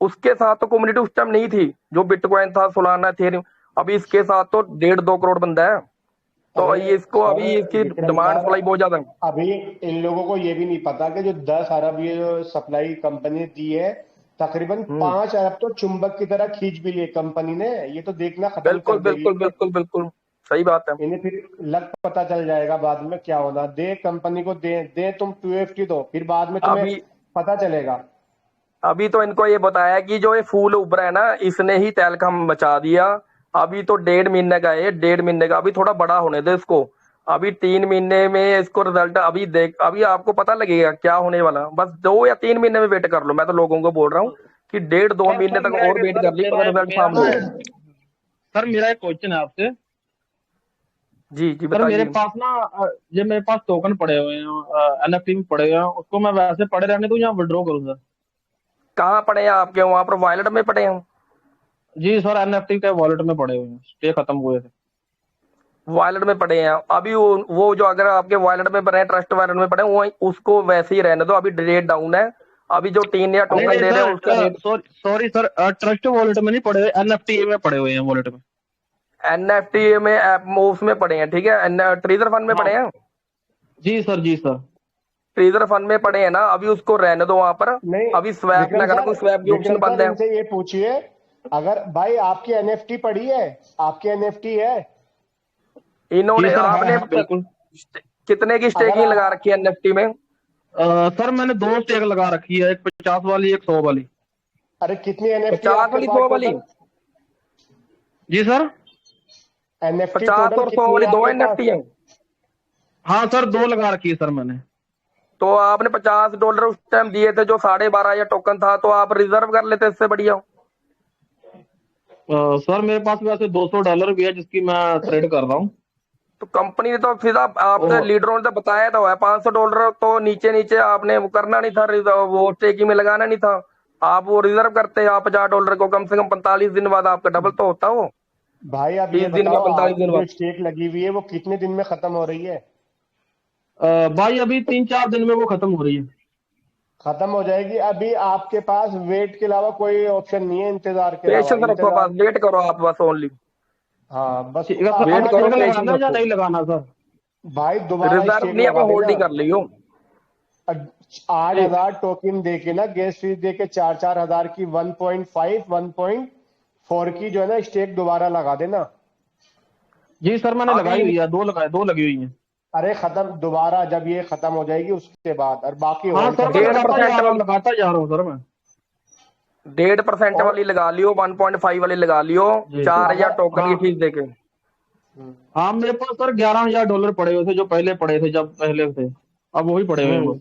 उसके साथ तो कम्युनिटी उस टाइम नहीं थी, जो बिटकॉइन था, सोलाना, एथेरियम। अभी इसके साथ तो 1.5-2 करोड़ बंदा है, तो अरे ये इसको सर अभी इसकी विक्रम डिमांड सर, सप्लाई बहुत ज्यादा है। अभी इन लोगों को ये भी नहीं पता कि जो 10 अरब ये जो सप्लाई कंपनी ने दी है, तकरीबन हम्म 5 अरब तो चुंबक की तरह खींच भी लिए कंपनी ने। ये तो देखना खत्म बिल्कुल कर देगी। बिल्कुल बिल्कुल बिल्कुल सही बात है। इन्हें फिर लग पता चल जाएगा बाद में क्या होना। दे कंपनी को, दे दे तुम 2FT दो, फिर बाद में तुम्हें अभी पता चलेगा। अभी तो इनको ये बताया कि जो ये फूल उभरा है ना, इसने ही तहलका मचा दिया। अभी तो 1.5 महीने का है, 1.5 महीने का, अभी थोड़ा बड़ा होने दे इसको। अभी 3 महीने में इसको रिजल्ट अभी देख, अभी आपको पता लगेगा क्या होने वाला। बस 2 या 3 महीने में वेट कर लो, मैं तो लोगों को बोल रहा हूँ कि 1.5-2 सर महीने सर तक मेरा और एक वेट सर कर ली, मेरा मगर रिजल्ट मेरा सामने ना है। सर मेरा एक क्वेश्चन है आपसे। जी जी सर मेरे बताइए। पास ना ये मेरे पास टोकन पड़े हुए हैं, एनएफटी में पड़े हुए हैं, उसको मैं वैसे पड़े रहने दूं या विड्रॉ करूं सर? कहाँ पड़े हैं आपके, वहां पर वॉलेट में पड़े हैं? जी सर, एनएफटी के वॉलेट में पड़े हुए हैं, स्टे खत्म हुए थे। वॉलेट में पड़े हैं अभी वो जो अगर आपके वॉलेट में पड़े हैं, ट्रस्ट वॉलेट में पड़े हैं, वो उसको वैसे ही रहने दो, अभी रेट डाउन है। अभी जो 3 या नहीं टोकन नहीं दे रहे हैं उसका sir, rate. Sorry sorry sir, trust wallet में नहीं पड़े हुए, एनएफटी में पड़े हुए हैं वॉलेट में। एनएफटी में उसमें पड़े हैं, ठीक है, ट्रेजर फंड में हाँ पड़े हैं। जी सर, जी सर। ट्रेजर फंड में पड़े हैं ना, अभी उसको रहने दो वहां पर। नहीं अभी स्वैप विक्रम ना करना, सर, कोई स्वैप की ऑप्शन विक्रम सर बंद है। इनसे ये पूछिए, अगर भाई आपकी एनएफटी पड़ी है, आपकी एनएफटी है, जी इन्होंने सर, आपने है बिल्कुल। कितने की अगर स्टेकिंग लगा आप, रखी है एनएफटी में? सर मैंने दो स्टेक लगा रखी है, एक 50 वाली, एक 100 वाली। अरे कितनी एनएफटी 50 आपके वाली, पास 100 वाली? टोटल? जी सर। एनएफटी 50 टोटल और 100 कितनी वाली है दो आपके पास? एनएफटी है। हाँ सर, दो लगा रखी है सर मैंने। तो आपने $50 उस टाइम दिए थे, जो 12.5 या टोकन था, तो आप रिजर्व कर लेते, इससे बढ़िया। सर मेरे पास वैसे $200 भी है, जिसकी मैं ट्रेड कर रहा हूँ। तो कंपनी ने तो सीधा आपके और लीडरों ने तो बताया तो है, $500 तो नीचे नीचे आपने वो करना नहीं था, वो स्टेकिंग में लगाना नहीं था। आप वो रिजर्व करते, आप $50 को कम से कम 45 दिन बाद आपका डबल तो होता वो। भाई अब ये 30 दिन में, बताओ, 45 आपकी दिन जो बाद। स्टेक लगी हुई है वो कितने दिन में खत्म हो रही है? भाई अभी 3-4 दिन में वो खत्म हो रही है। खत्म हो जाएगी। अभी आपके पास वेट के अलावा कोई ऑप्शन नहीं है, इंतजार के अलावा। पेशेंस रखो, इंतजार, बस वेट करो आप, बस ओनली हाँ बस ठीक है सर, वेट अब करो, स्टेक पेशेंस लगाना है या रखो। नहीं लगाना सर? भाई दोबारा रिजर्व स्टेक नहीं, आप लगा होल्ड देना। ही कर लियो। 8,000 टोकन देके ना, गैस फीस देके 4-4 हजार की 1.5 1.4 की जो है ना स्टेक दोबारा लगा देना। जी सर, मैंने लगाई अभी हुई है, दो लगी हुई है। अरे खत्म, दोबारा जब ये खत्म हो जाएगी उसके बाद, और बाकी हाँ होल्ड सर, कर मैं देना। 1.5% वाली, लगाता जा रहा हूँ सर मैं। 1.5% और वाली लगा लियो, 1.5 वाली लगा लियो, जी 4 हजार अगर, टोकन की हाँ फीस देके। हाँ, मेरे पास सर $11,000 पड़े हुए थे, जो पहले पड़े थे, जब पहले थे, अब वही पड़े हुए हैं बस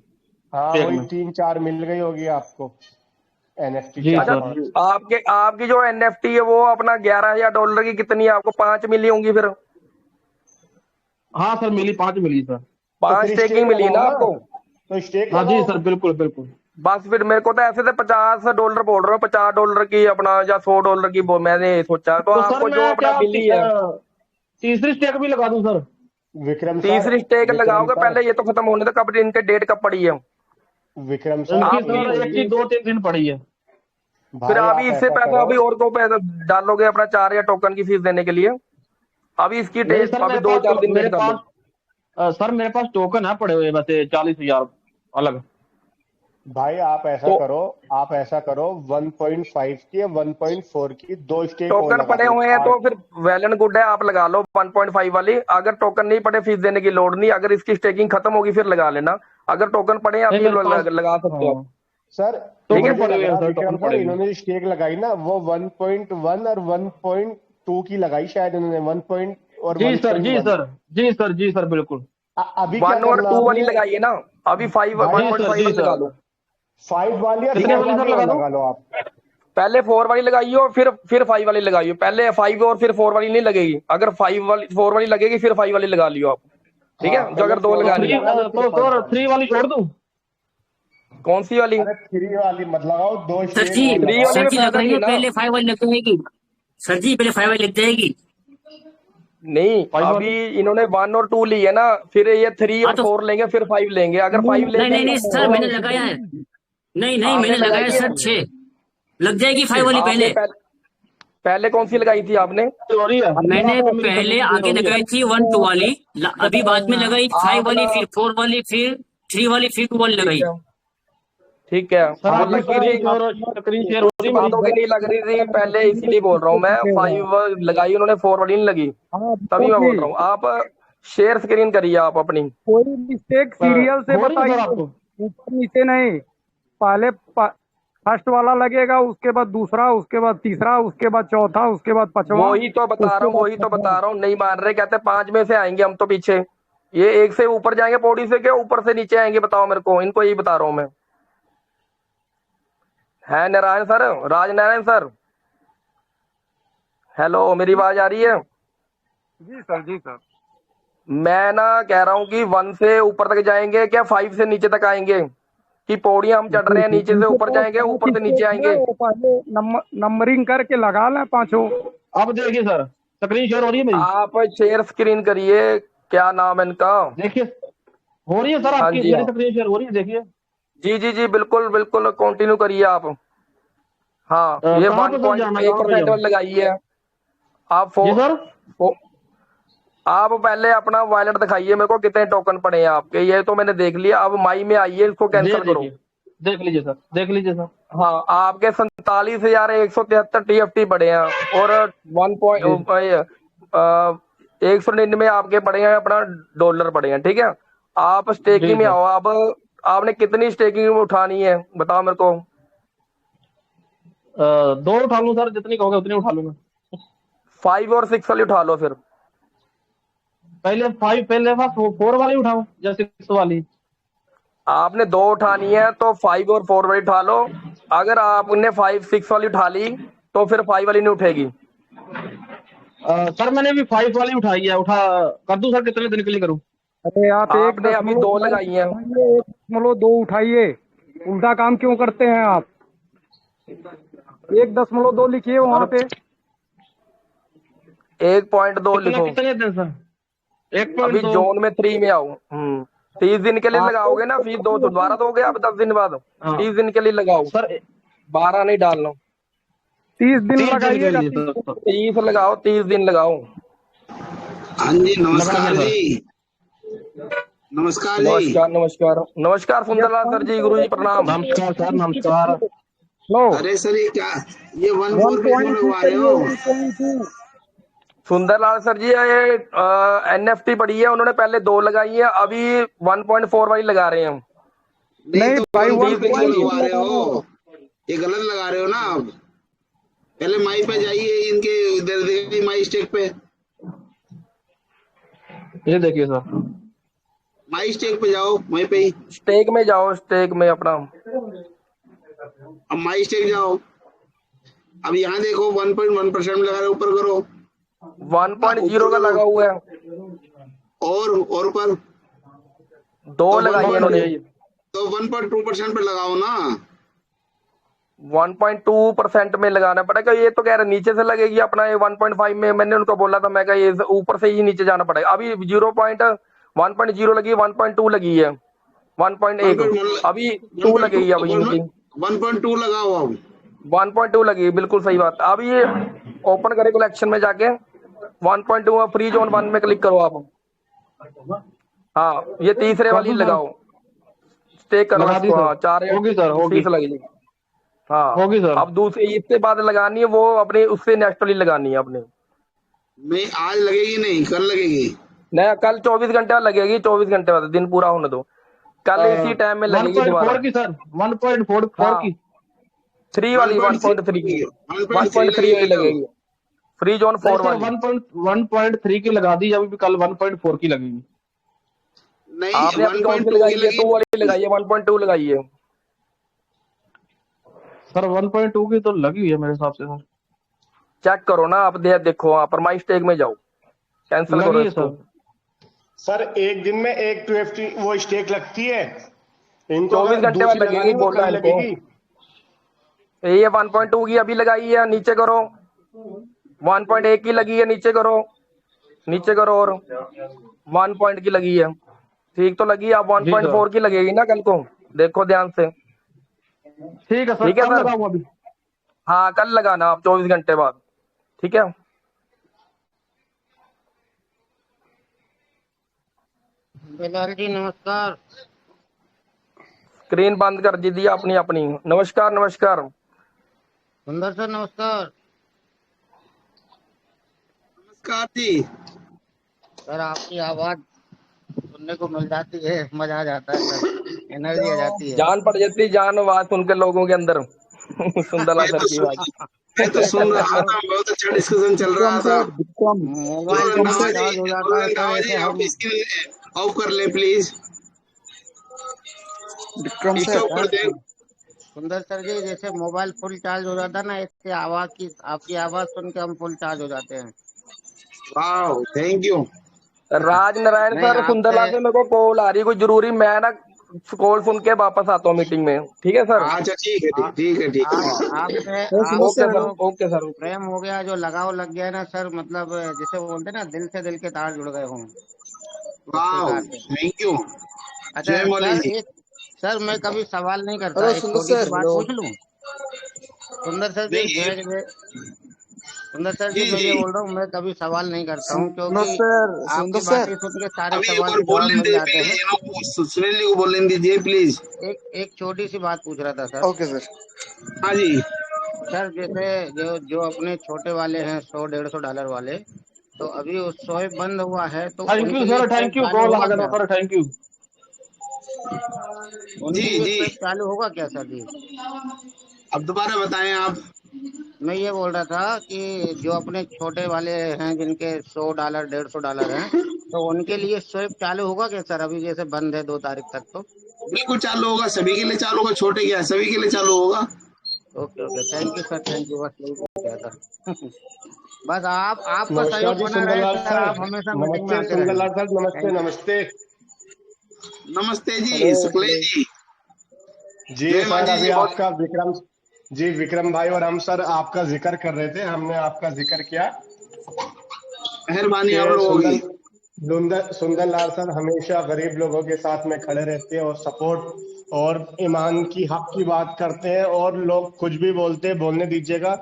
हाँ स्टेक वही में। 3-4 मिल गई होगी आपको एनएफटी, जी अच्छा, सर। 4-5। आपके आपकी जो एनएफटी है वो अपना $11,000 की कितनी है? आपको 5 मिली होंगी फिर? हाँ सर, मिली 5 मिली सर। तो 5 फिर स्टेकिंग स्टेक मिली लगाओ ना ना, आपको? तो स्टेक हाँ जी लगाओ। सर, बिल्कुल बिल्कुल। बस फिर मेरे को तो ऐसे थे $50 बोल रहे हो, $50 की अपना या $100 की, मैंने सोचा तो तो सर आपको जो मैं अपना क्या बिल्ली है। तीसरी स्टेक भी लगा दूं सर? विक्रम सर, तीसरी स्टेक विक्रम लगाओगे, सर, पहले ये तो खत्म होने दो, कब इनके डेट कब पड़ी है। विक्रम सर, इनकी आप भी सर एक की 2-3 दिन पड़ी है। फिर भाई अभी आप इससे ऐसा पैसा करो। अभी और को पैसा डालोगे अपना 4 या टोकन की फीस देने के लिए। अभी इसकी नहीं डेट सर, अभी 2-4 दिन मेरे वेट कर लो। पास सर मेरे पास टोकन है पड़े हुए वैसे 40,000 अलग। भाई तो आप ऐसा करो 1.5 की या 1.4 की 2 स्टेक और टोकन लगा पड़े दो हुए हैं तो 8। फिर वेल एंड गुड है, आप लगा लो 1.5 वाली। अगर टोकन नहीं पड़े फीस देने की लोड नहीं, अगर इसकी स्टेकिंग खत्म होगी फिर लगा लेना। अगर टोकन पड़े हैं नहीं अभी मेरे पास, लगा सकते हो। हाँ सर ठीक है, टोकन मुझे पड़े लग हुए हैं रहा सर, विक्रम टोकन सर, पड़े हुए हैं। इन्होंने जो स्टेक लगाई ना वो 1.1 और 1.2 की लगाई शायद इन्होंने, 1 पॉइंट और जी सर, जी 1.1। सर, जी सर, जी सर, बिल्कुल। अभी क्या 1 और 2 करना वाली आपने लगाई है ना, अभी भाई? जी सर, 1.5 जी वाली लगा सर। लो। 5 वाली या ठीक कितने है, 4 वाली सर वाली और लगा दूं? लगा लो आप। पहले 4 वाली लगाइयो, फिर 5 वाली लगाइयो। पहले 5 और फिर 4 वाली नहीं लगेगी। अगर 4 वाली लगेगी फिर 5 वाली लगा लियो आप। ठीक हाँ, है, जो पहले अगर दो 4 तो वाली लगानी थ्री, है। लगा लो फिर तो 5 सर वाली। 3 वाली छोड़ दूं? कौन सी वाली? अरे 3 वाली मत लगाओ, 2 सर स्टेक जी, और 3 वाली लगाओ। में सर जी फायदा नहीं लगाइए, है ना। पहले 5 वाली लग जाएगी। सर जी पहले 5 वाली लग जाएगी। नहीं, 5 अभी वाली? इन्होंने 1 और 2 ली है ना, फिर ये 3 हाँ और तो 4 लेंगे, फिर 5 लेंगे। अगर 5 नहीं लेते नहीं हैं नहीं तो सर, मैंने लगाया है। नहीं नहीं, आपने मैंने लगाया लगाई है। सर 6 लग जाएगी 5 वाली आपने पहले। पहले कौन सी लगाई थी आपने? हो रही है सर, मैंने आपको मेरी पहले सर्विसिंग क्लियर हो आगे रही है? लगाई थी 1 2 वाली, अभी बाद में लगाई 5 आप वाली, ना, फिर 4 वाली, फिर 3 वाली, फिर 2 वाली ठीक लगाई। है, ठीक है। सर वो हाँ तो आपकी लगी सर थी, स्क्रीन शेयर हो कुछ रही है मेरी? बातों की नहीं लग रही थी पहले, इसीलिए बोल रहा हूँ मैं। 5 लगाई उन्होंने, 4 वाली नहीं लगी, तभी मैं बोल रहा हूँ। आप शेयर स्क्रीन करिए आप अपनी। कोई मिस्टेक सीरियल से हो रही है सर बताइए, आपको? ऊपर नीचे नहीं। पहले फर्स्ट वाला लगेगा, उसके बाद दूसरा, उसके बाद तीसरा, उसके बाद चौथा, उसके बाद पांचवा, वही तो बता रहा उसके हूँ, बाद वही तो छठवां। बता रहा हूँ। नहीं मान रहे, कहते 5 में से आएंगे हम तो पीछे। ये 1 से ऊपर जाएंगे पौड़ी से, क्या ऊपर से नीचे आएंगे? बताओ मेरे को, इनको यही बता रहा हूँ मैं। है Narayan sir, Raj Narayan sir, hello, मेरी आवाज आ रही है? जी सर, जी सर। मैं ना कह रहा हूँ कि 1 से ऊपर तक जाएंगे क्या 5 से नीचे तक आएंगे? कि पौड़ियां हम चढ़ रहे हैं, नीचे से उनके ऊपर पास जाएंगे, 5 ऊपर से नीचे स्टेट है, आएंगे? वो पहले नंबरिंग करके लगा लें पांचों। अब देखिए सर, स्क्रीन शेयर हो रही है मेरी? आप शेयर स्क्रीन करिए, क्या नाम है इनका? देखिए, हो रही है सर हाँ आपकी जी, मेरी हाँ स्क्रीन शेयर हो रही है? देखिए। जी जी जी, बिल्कुल बिल्कुल, कंटिन्यू करिए आप। हाँ, ये कहाँ पे सर जाना, कहाँ पे 1.1% जाऊँ? वाली लगाई है। आप जी सर। आप पहले अपना वॉलेट दिखाइए मेरे को, कितने टोकन पड़े हैं आपके। ये तो मैंने देख लिया, अब माई में आइए, इसको ये कैंसिल करो। देखिए, देख लीजिए सर, देख लीजिए सर। हाँ, आपके 47,173 TFT पड़े हैं, और वन जी पॉइंट 199 आपके पड़े हैं, अपना डॉलर पड़े हैं। ठीक है, आप जी स्टेकिंग में सर। आओ। अब आपने कितनी स्टेकिंग उठानी है बताओ मेरे को। 2 उठा लूँ सर, जितनी कहोगे उतनी उठा लूंगा। 5 और 6 वाली उठा लो फिर। पहले 4 वाली उठाऊं या 6 वाली? आपने 2 उठानी है तो 5 और 4 वाली उठा लो। अगर आपने 5 6 वाली उठा ली तो फिर 5 वाली नहीं उठेगी। सर मैंने अभी 5 वाली उठाई है, उठा कर दूं सर? कितने दिन के लिए करूं? अरे आप आपने अभी 2 लगाई हैं। 1.2 उठाइए, उल्टा काम क्यों करते हैं आप? 1.2 लिखिए वहां पे। 1.2 लिखो। कितने दिन सर? अभी 1.2? जोन में 3 में आओ। 30 दिन के लिए आपको लगाओगे ना फीस, दो दोबारा दोगे आप 10 दिन बाद। हाँ 30 दिन के लिए लगाओ, सर, 12 नहीं डालना। 30 दिन 30 दिन के लगाइएगा। लिए सर। 30 लगाओ, 30 दिन लगाओ। हाँ जी, लगाइए नमस्कार सर। जी। नमस्कार जी। नमस्कार नमस्कार नमस्कार, सुंदरलाल सर जी, गुरु जी प्रणाम। नमस्कार सर, नमस्कार। लो, अरे सर, ये क्या, ये 1.4 पे क्यों 1.2 लगवा रहे करिए, हो? 1.2। सुंदरलाल सर जी, ये NFT पड़ी है, उन्होंने पहले 2 लगाई है, अभी 1.4 वाली लगा रहे हैं। नहीं नहीं तो भाई, 1.4 पे क्यों 1.2 लगवा रहे लगाना है। हो? ये गलत लगा रहे हो ना आप। पहले माई पे जाइए, इनके इधर देखिए माई स्टेक पे। ये देखिए सर। माई स्टेक पे जाओ, वहीं पे ही। स्टेक में जाओ, स्टेक में अपना। अब माई स्टेक जाओ। अब यहाँ देखो 1.1% में लगा रहे हो, ऊपर करो। 1.0 का लगा हुआ है, और ऊपर 2 तो लगाई है 1.2 इन्होंने। बढ़िया ये। तो 1.2% पे लगाओ ना। 1.2% में लगाना पड़ेगा। ये तो कह रहे नीचे से लगेगी अपना ये 1.5 में, मैंने उनको बोला था, मैं कहा ये ऊपर से ही नीचे जाना पड़ेगा। अभी 1.0 लगी, 1.2 लगी है, 1.1 अभी 2 लगेगी अभी इनकी, 1.2 लगाओ अब। 1.2 लगी, बिल्कुल सही बात। अब ये ओपन करे कलेक्शन में जाके 1.2 फ्री जोन 1 में क्लिक करो आप। हाँ ये तीसरे कर वाली दूं सर? लगाओ, स्टे करो लगा दी इसको। सर। हाँ 4 या होगी सर, होगी 30 लगेगी। हाँ होगी सर। अब दूसरी इससे बाद लगानी है वो अपने उससे नेक्स्ट वाली लगानी है अपने। नहीं आज लगेगी, नहीं कल लगेगी। नहीं कल 24 घंटे बाद लगेगी, 24 घंटे बाद, दिन पूरा होने दो, कल इसी टाइम में लगेगी दोबारा। 1.4 की सर, 1.4 हाँ की। 3 वाली 1.3 की, 1.3 वाली लगेगी, फ्री जोन 4 सर वाली। 1.3 की लगा दी, अभी भी कल 1.4 की लगेगी। नहीं आपने अभी कौन सी 1.2 लगाई की है? लगी। 2 वाली लगाई है, 1.2 लगाई है सर 1.2 की तो लगी हुई है मेरे हिसाब से सर। चेक करो ना आप, देखो आप माई स्टेक में जाओ, कैंसिल करो लगी है इसको। सर। सर एक दिन में एक 2FT वो स्टेक लगती है, इनको 24 अगर घंटे बाद दूसरी लगेगी, लगानी वो बोलना कल है इनको। लगेगी। ये 1.2 की अभी लगाई है, नीचे करो। 1.1 की लगी है, नीचे करो, नीचे करो, और 1 पॉइंट की लगी है, ठीक तो लगी। अब जी सर 1.4 की लगेगी ना कल को, देखो ध्यान से। ठीक है सर, ठीक है कब सर, लगाऊं अभी? हाँ कल लगाना आप 24 घंटे बाद, ठीक है। बिलाल जी नमस्कार। स्क्रीन बंद कर दीजिए अपनी अपनी। नमस्कार नमस्कार। सुंदर सर नमस्कार। नमस्कार जी। सर आपकी आवाज सुनने को मिल जाती है, मजा आ जाता है सर, एनर्जी आ जाती है। जान पड़ जाती, जान आवाज सुन के लोगों के अंदर सुंदरलाल सर की आवाज। मैं तो ये सर सुन रहा मतलब था, बहुत अच्छा डिस्कशन चल रहा था। मोबाइल जब भी चार्ज हो जाता है सर, ऐसे आप हम इसकी ऑफ कर ले प्लीज, स्टॉप कर सर दे। सुंदर सर जी, जैसे मोबाइल फुल चार्ज हो जाता है ना, इससे आवाज की आपकी आवाज सुन के हम फुल चार्ज हो जाते हैं। वाह थैंक यू। राज नारायण नहीं सर, आपसे सुंदरलाल से मेरे को कॉल आ रही है कोई जरूरी, मैं ना कॉल सुन के वापस आता हूँ मीटिंग में, ठीक है सर। अच्छा ठीक है, आ, ठीक है, ठीक आप है। आपसे ओके आपसे सर, जो ओके सर। प्रेम हो गया, जो लगाव लग गया ना सर, मतलब जिसे बोलते हैं ना, दिल से दिल के तार जुड़ गए हों इस वाह प्रकार से। Thank you. अच्छा जय मौली सर, जी। एक सर मैं कभी सवाल नहीं करता, एक छोटी सी बात पूछ लूं? सुंदर सर जी नहीं सुंदर सर जी जी मैं जी, ये बोल रहा हूँ, मैं कभी सवाल नहीं करता हूँ, क्योंकि आपकी सुंदर सर। बातें सुन के सारे अभी एक सवाल बार के जवाब बोलने मिल दे जाते पहले, हैं। सुनील जी को बोलने दीजिए प्लीज। एक एक छोटी सी बात पूछ रहा था सर। Okay sir. हाँ जी। सर जैसे जो जो अपने छोटे वाले हैं, $100-150 वाले, तो अभी वो स्वाइप बंद हुआ है, तो थैंक उनके यू लिए सर, स्वाइप थैंक यू, चालू कॉल आ होगा गया था क्या? Sir, thank you. जी उनके लिए जी, स्वाइप चालू होगा क्या सर जी? अब दोबारा बताएं आप। मैं ये बोल रहा था कि जो अपने छोटे वाले हैं, जिनके $100 $150 हैं, तो उनके लिए स्वाइप चालू होगा क्या सर? अभी जैसे बंद है 2 तारीख तक, तो बिल्कुल चालू होगा, सभी के लिए चालू होगा, छोटे क्या सभी के लिए चालू होगा। Okay okay, thank you sir, thank you, बस यही पूछ रहा था। बस आप आपका नमस्कार सहयोग जी बना रहे सुंदरलाल सर, सर। आप हमेशा मीटिंग में नमस्ते आते रहें। सुंदरलाल सर, नमस्ते थैंक यू। नमस्ते। नमस्ते हेलो जी, शुक्ला हेलो। जी। जी जय माँ सर, अभी जी बहुत। आपका विक्रम जी, विक्रम भाई और हम सर आपका जिक्र कर रहे थे, हमने आपका जिक्र किया मेहरबानी कि आप लोगों की। सुंदरलाल सर हमेशा गरीब लोगों के साथ में खड़े रहते हैं और सपोर्ट और ईमान की हक की बात करते हैं, और लोग कुछ भी बोलते हैं बोलने दीजिएगा,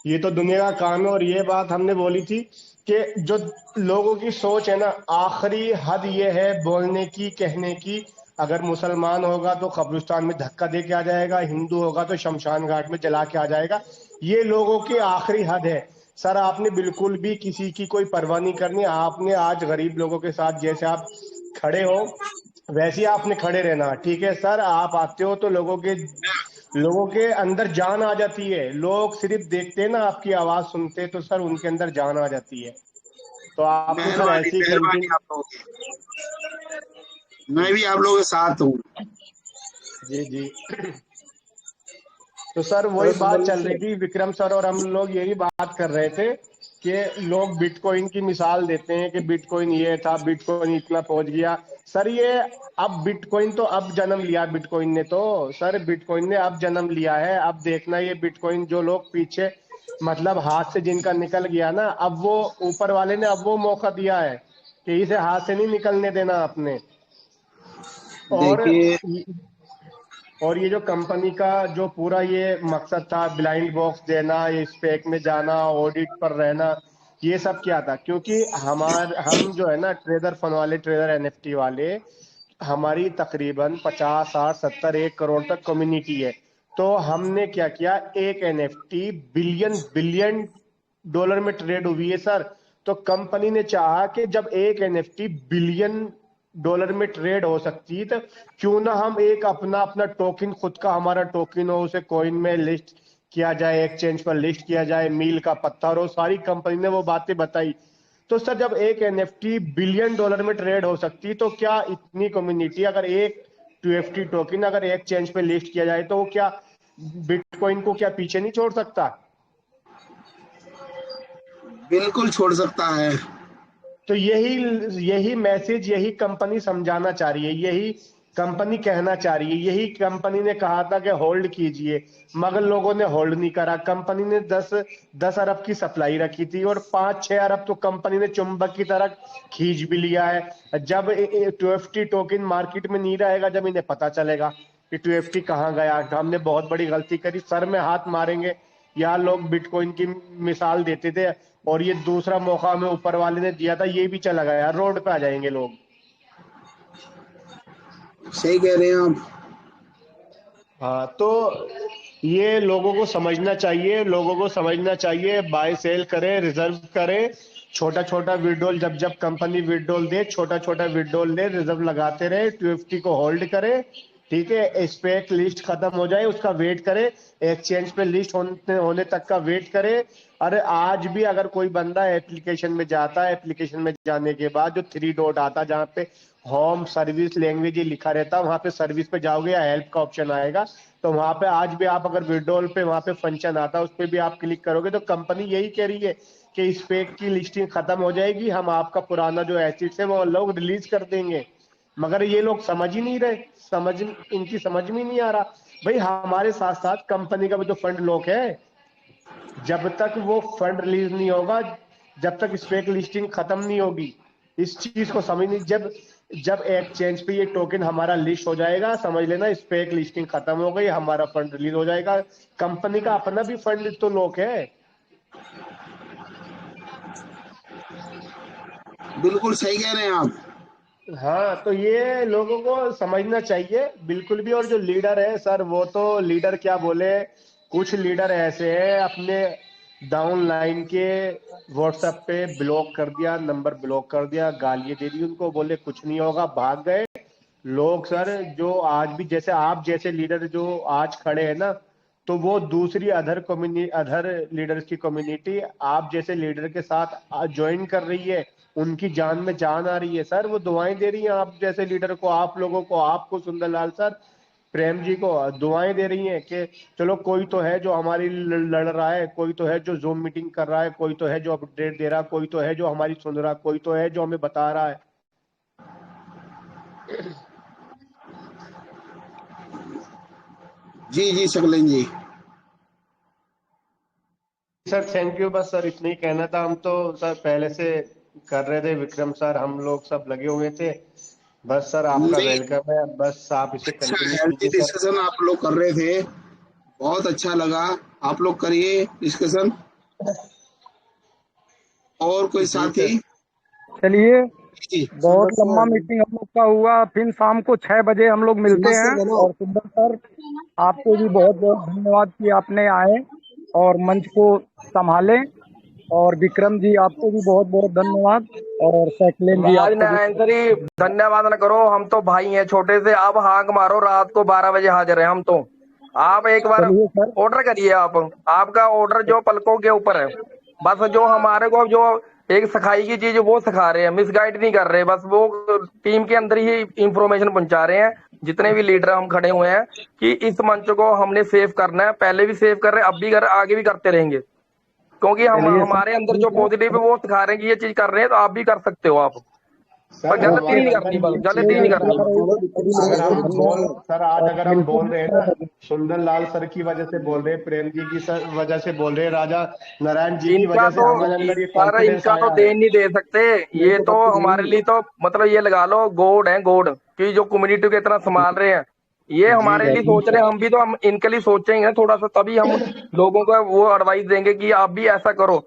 ये तो दुनिया का काम है। और ये बात हमने बोली थी कि जो लोगों की सोच है ना, आखिरी हद ये है बोलने की, कहने की। अगर मुसलमान होगा तो कब्रिस्तान में धक्का दे के आ जाएगा, हिंदू होगा तो शमशान घाट में जला के आ जाएगा, ये लोगों की आखिरी हद है। सर आपने बिल्कुल भी किसी की कोई परवाह नहीं करनी, आपने आज गरीब लोगों के साथ जैसे आप खड़े हो वैसे ही आपने खड़े रहना, ठीक है सर। आप आते हो तो लोगों के अंदर जान आ जाती है, लोग सिर्फ देखते हैं ना, आपकी आवाज सुनते हैं तो सर उनके अंदर जान आ जाती है। तो आपने सर मेहरबानी ऐसे ही मेहरबानी कंटिन्यू। आप लोगों की। मैं भी आप लोगों के साथ हूँ। जी जी। तो सर वही बात चल रही थी, विक्रम सर और हम लोग यही बात कर रहे थे कि लोग बिटकॉइन की मिसाल देते हैं कि बिटकॉइन ये था, बिटकॉइन इतना पहुंच गया। सर ये अब बिटकॉइन तो अब जन्म लिया, बिटकॉइन ने तो, सर बिटकॉइन ने अब जन्म लिया है। अब देखना ये बिटकॉइन जो लोग पीछे मतलब हाथ से जिनका निकल गया ना, अब वो ऊपर वाले ने अब वो मौका दिया है कि इसे हाथ से नहीं निकलने देना आपने। और देखिए और ये जो कंपनी का जो पूरा ये मकसद था, ब्लाइंड बॉक्स देना, ये स्पेक में जाना, ऑडिट पर रहना, ये सब क्या था? क्योंकि हम जो है ना ट्रेडर फंड वाले, ट्रेडर एनएफटी वाले, हमारी तकरीबन 50 60 70 1 करोड़ तक कम्युनिटी है। तो हमने क्या किया, एक एनएफटी बिलियन बिलियन डॉलर में ट्रेड हुई है सर। तो कंपनी ने चाहा कि जब एक एनएफटी बिलियन डॉलर में ट्रेड हो सकती है, तो क्यों ना हम एक अपना अपना टोकन, खुद का हमारा टोकन हो, उसे कॉइन में लिस्ट किया जाए, एक्सचेंज पर लिस्ट किया जाए, मील का पत्थर हो। सारी कंपनी ने वो बातें बताई। तो सर जब एक एनएफटी बिलियन डॉलर में ट्रेड हो सकती, तो क्या इतनी कम्युनिटी, अगर एक यूएफटी टोकन अगर एक्सचेंज पे लिस्ट किया जाए, तो वो क्या बिटकॉइन को क्या पीछे नहीं छोड़ सकता? बिल्कुल छोड़ सकता है। तो यही मैसेज यही कंपनी समझाना चाह रही है, यही कंपनी कहना चाह रही है। यही कंपनी ने कहा था कि होल्ड कीजिए, मगर लोगों ने होल्ड नहीं करा। कंपनी ने 10 अरब की सप्लाई रखी थी और 5-6 अरब तो कंपनी ने चुंबक की तरह खींच भी लिया है। जब 2FT टोकन मार्केट में नहीं रहेगा, जब इन्हें पता चलेगा कि 2FT कहाँ गया, हमने बहुत बड़ी गलती करी, सर में हाथ मारेंगे। यहाँ लोग बिटकॉइन की मिसाल देते थे और ये दूसरा मौका हमें ऊपर वाले ने दिया था, ये भी चला गया, रोड पे आ जाएंगे लोग। सही कह रहे हैं आप। हाँ, तो ये लोगों को समझना चाहिए, लोगों को समझना चाहिए। बाय सेल करें, रिजर्व करें, छोटा छोटा विड्रॉल, जब जब कंपनी विड्रॉल दे, छोटा छोटा विड्रॉल ले, रिजर्व लगाते रहे, 2FT को होल्ड करें। ठीक है, स्पेक लिस्ट खत्म हो जाए उसका वेट करें, एक्सचेंज पे लिस्ट होने तक का वेट करें। अरे आज भी अगर कोई बंदा एप्लीकेशन में जाता है, एप्लीकेशन में जाने के बाद जो 3 डॉट आता है, जहाँ पे होम सर्विस लैंग्वेज ही लिखा रहता है, वहां पे सर्विस पे जाओगे या हेल्प का ऑप्शन आएगा, तो वहां पे आज भी आप अगर विड्रॉल पे वहां पे फंक्शन आता है, उस पे भी आप क्लिक करोगे, तो कंपनी यही कह रही है कि स्पेक की लिस्टिंग खत्म हो जाएगी, हम आपका पुराना जो एसेट्स है वो लोग रिलीज कर देंगे। मगर ये लोग समझ ही नहीं रहे, इनकी समझ में नहीं आ रहा। भाई हमारे साथ साथ कंपनी का भी तो फंड लॉक है, जब तक वो फंड रिलीज नहीं होगा, जब तक स्पेक लिस्टिंग खत्म नहीं होगी, इस चीज को समझ नहीं। जब जब एक्सचेंज पे ये टोकन हमारा लिस्ट हो जाएगा, समझ लेना स्पेक लिस्टिंग खत्म हो गई, हमारा फंड रिलीज हो जाएगा। कंपनी का अपना भी फंड तो लॉक है। बिल्कुल सही कह रहे हैं आप। हाँ, तो ये लोगों को समझना चाहिए बिल्कुल भी। और जो लीडर है सर, वो तो लीडर क्या बोले, कुछ लीडर ऐसे हैं अपने डाउन लाइन के व्हाट्सएप पे ब्लॉक कर दिया, नंबर ब्लॉक कर दिया, गालियां दे दी उनको, बोले कुछ नहीं होगा, भाग गए लोग। सर जो आज भी जैसे आप जैसे लीडर जो आज खड़े हैं ना, तो वो दूसरी अदर लीडर्स की कम्युनिटी आप जैसे लीडर के साथ ज्वाइन कर रही है, उनकी जान में जान आ रही है सर। वो दुआएं दे रही हैं आप जैसे लीडर को, आप लोगों को, आपको सुंदरलाल सर, प्रेम जी को दुआएं दे रही हैं कि चलो कोई तो है जो हमारी लड़ रहा है, कोई तो है जो जूम मीटिंग कर रहा है, कोई तो है जो अपडेट दे रहा है, कोई तो है जो हमारी सुन रहा है, कोई तो है जो हमें बता रहा है। जी जी सकलेन जी। सर थैंक यू, बस सर इतना ही कहना था। हम तो सर पहले से कर रहे थे, विक्रम सर हम लोग सब लगे हुए थे। बस सर आपका नहीं, वेलकम है, बस आप इसे अच्छा कंटिन्यू हेल्थी कीजिए सर। डिस्कशन आप लोग कर रहे थे, बहुत अच्छा लगा। आप लोग करिए डिस्कशन। और कोई जी साथी? सर। चलिए, जी बहुत लंबा मीटिंग हम लोग का हुआ। फिर शाम को 6 बजे हम लोग मिलते हैं। और सुंदर सर, आपको भी बहुत बहुत धन्यवाद कि आपने आए और मंच को संभाले। और विक्रम जी आपको भी बहुत बहुत धन्यवाद। और सैकलेन जी राज आपको भी बहुत नारायण जी, धन्यवाद न करो, हम तो भाई हैं छोटे से। आप हाक मारो, रात को 12 बजे हाजिर है हम तो। आप एक बार चलिए सर। ऑर्डर करिए, आप आपका ऑर्डर जो पलकों के ऊपर है। बस जो हमारे को जो एक सिखाई की चीज वो सिखा रहे हैं, मिसगाइड नहीं कर रहे, बस वो टीम के अंदर ही इंफॉर्मेशन पहुंचा रहे हैं। जितने भी लीडर हम खड़े हुए हैं कि इस मंच को हमने सेव करना है, पहले भी सेव कर रहे हैं, अब भी कर, आगे भी करते रहेंगे। क्योंकि हम चलिए सर, हमारे अंदर ठीक जो है। पॉजिटिव है वो सिखा रहे हैं कि ये चीज कर रहे हैं तो आप भी कर सकते हो आप। पर सर गलती हमारे नहीं बंधन करनी, बस जी गलती नहीं करनी। अगर हम बोल सर आज अगर हम बोल रहे हैं ना सुंदरलाल सर की वजह से बोल रहे हैं, प्रेम जी की वजह से बोल रहे हैं, राजा नारायण जी की इनका वजह से तो हमारे अंदर ये सारा कॉन्फिडेंस इनका तो आया दे है। नहीं दे सकते। ये तो हमारे लिए तो मतलब ये लगा लो गॉड है, गॉड की जो कम्युनिटी को इतना संभाल रहे हैं। ये जी हमारे लिए जी सोच रहे हैं, हम भी तो हम इनके लिए सोचेंगे ना थोड़ा सा, तभी हम लोगों को वो एडवाइस देंगे कि आप भी ऐसा करो।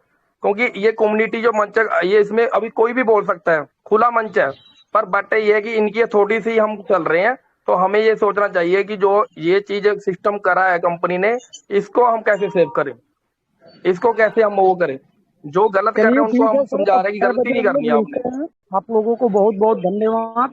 क्योंकि ये कम्युनिटी जो मंच है, ये इसमें अभी कोई भी बोल सकता है, खुला मंच है। पर बट ये है कि इनकी थोड़ी सी हम चल रहे हैं, तो हमें ये सोचना चाहिए कि जो ये चीज सिस्टम करा है कंपनी ने, इसको हम कैसे सेव करें, इसको कैसे हम वो करें। जो गलत कर रहे चलिए हैं उनको ठीक हम है सर, समझा अब रहे हैं कि 6 गलती बजे नहीं हम करनी लोग है आपने। मिलते हैं। आप लोगों को बहुत बहुत धन्यवाद।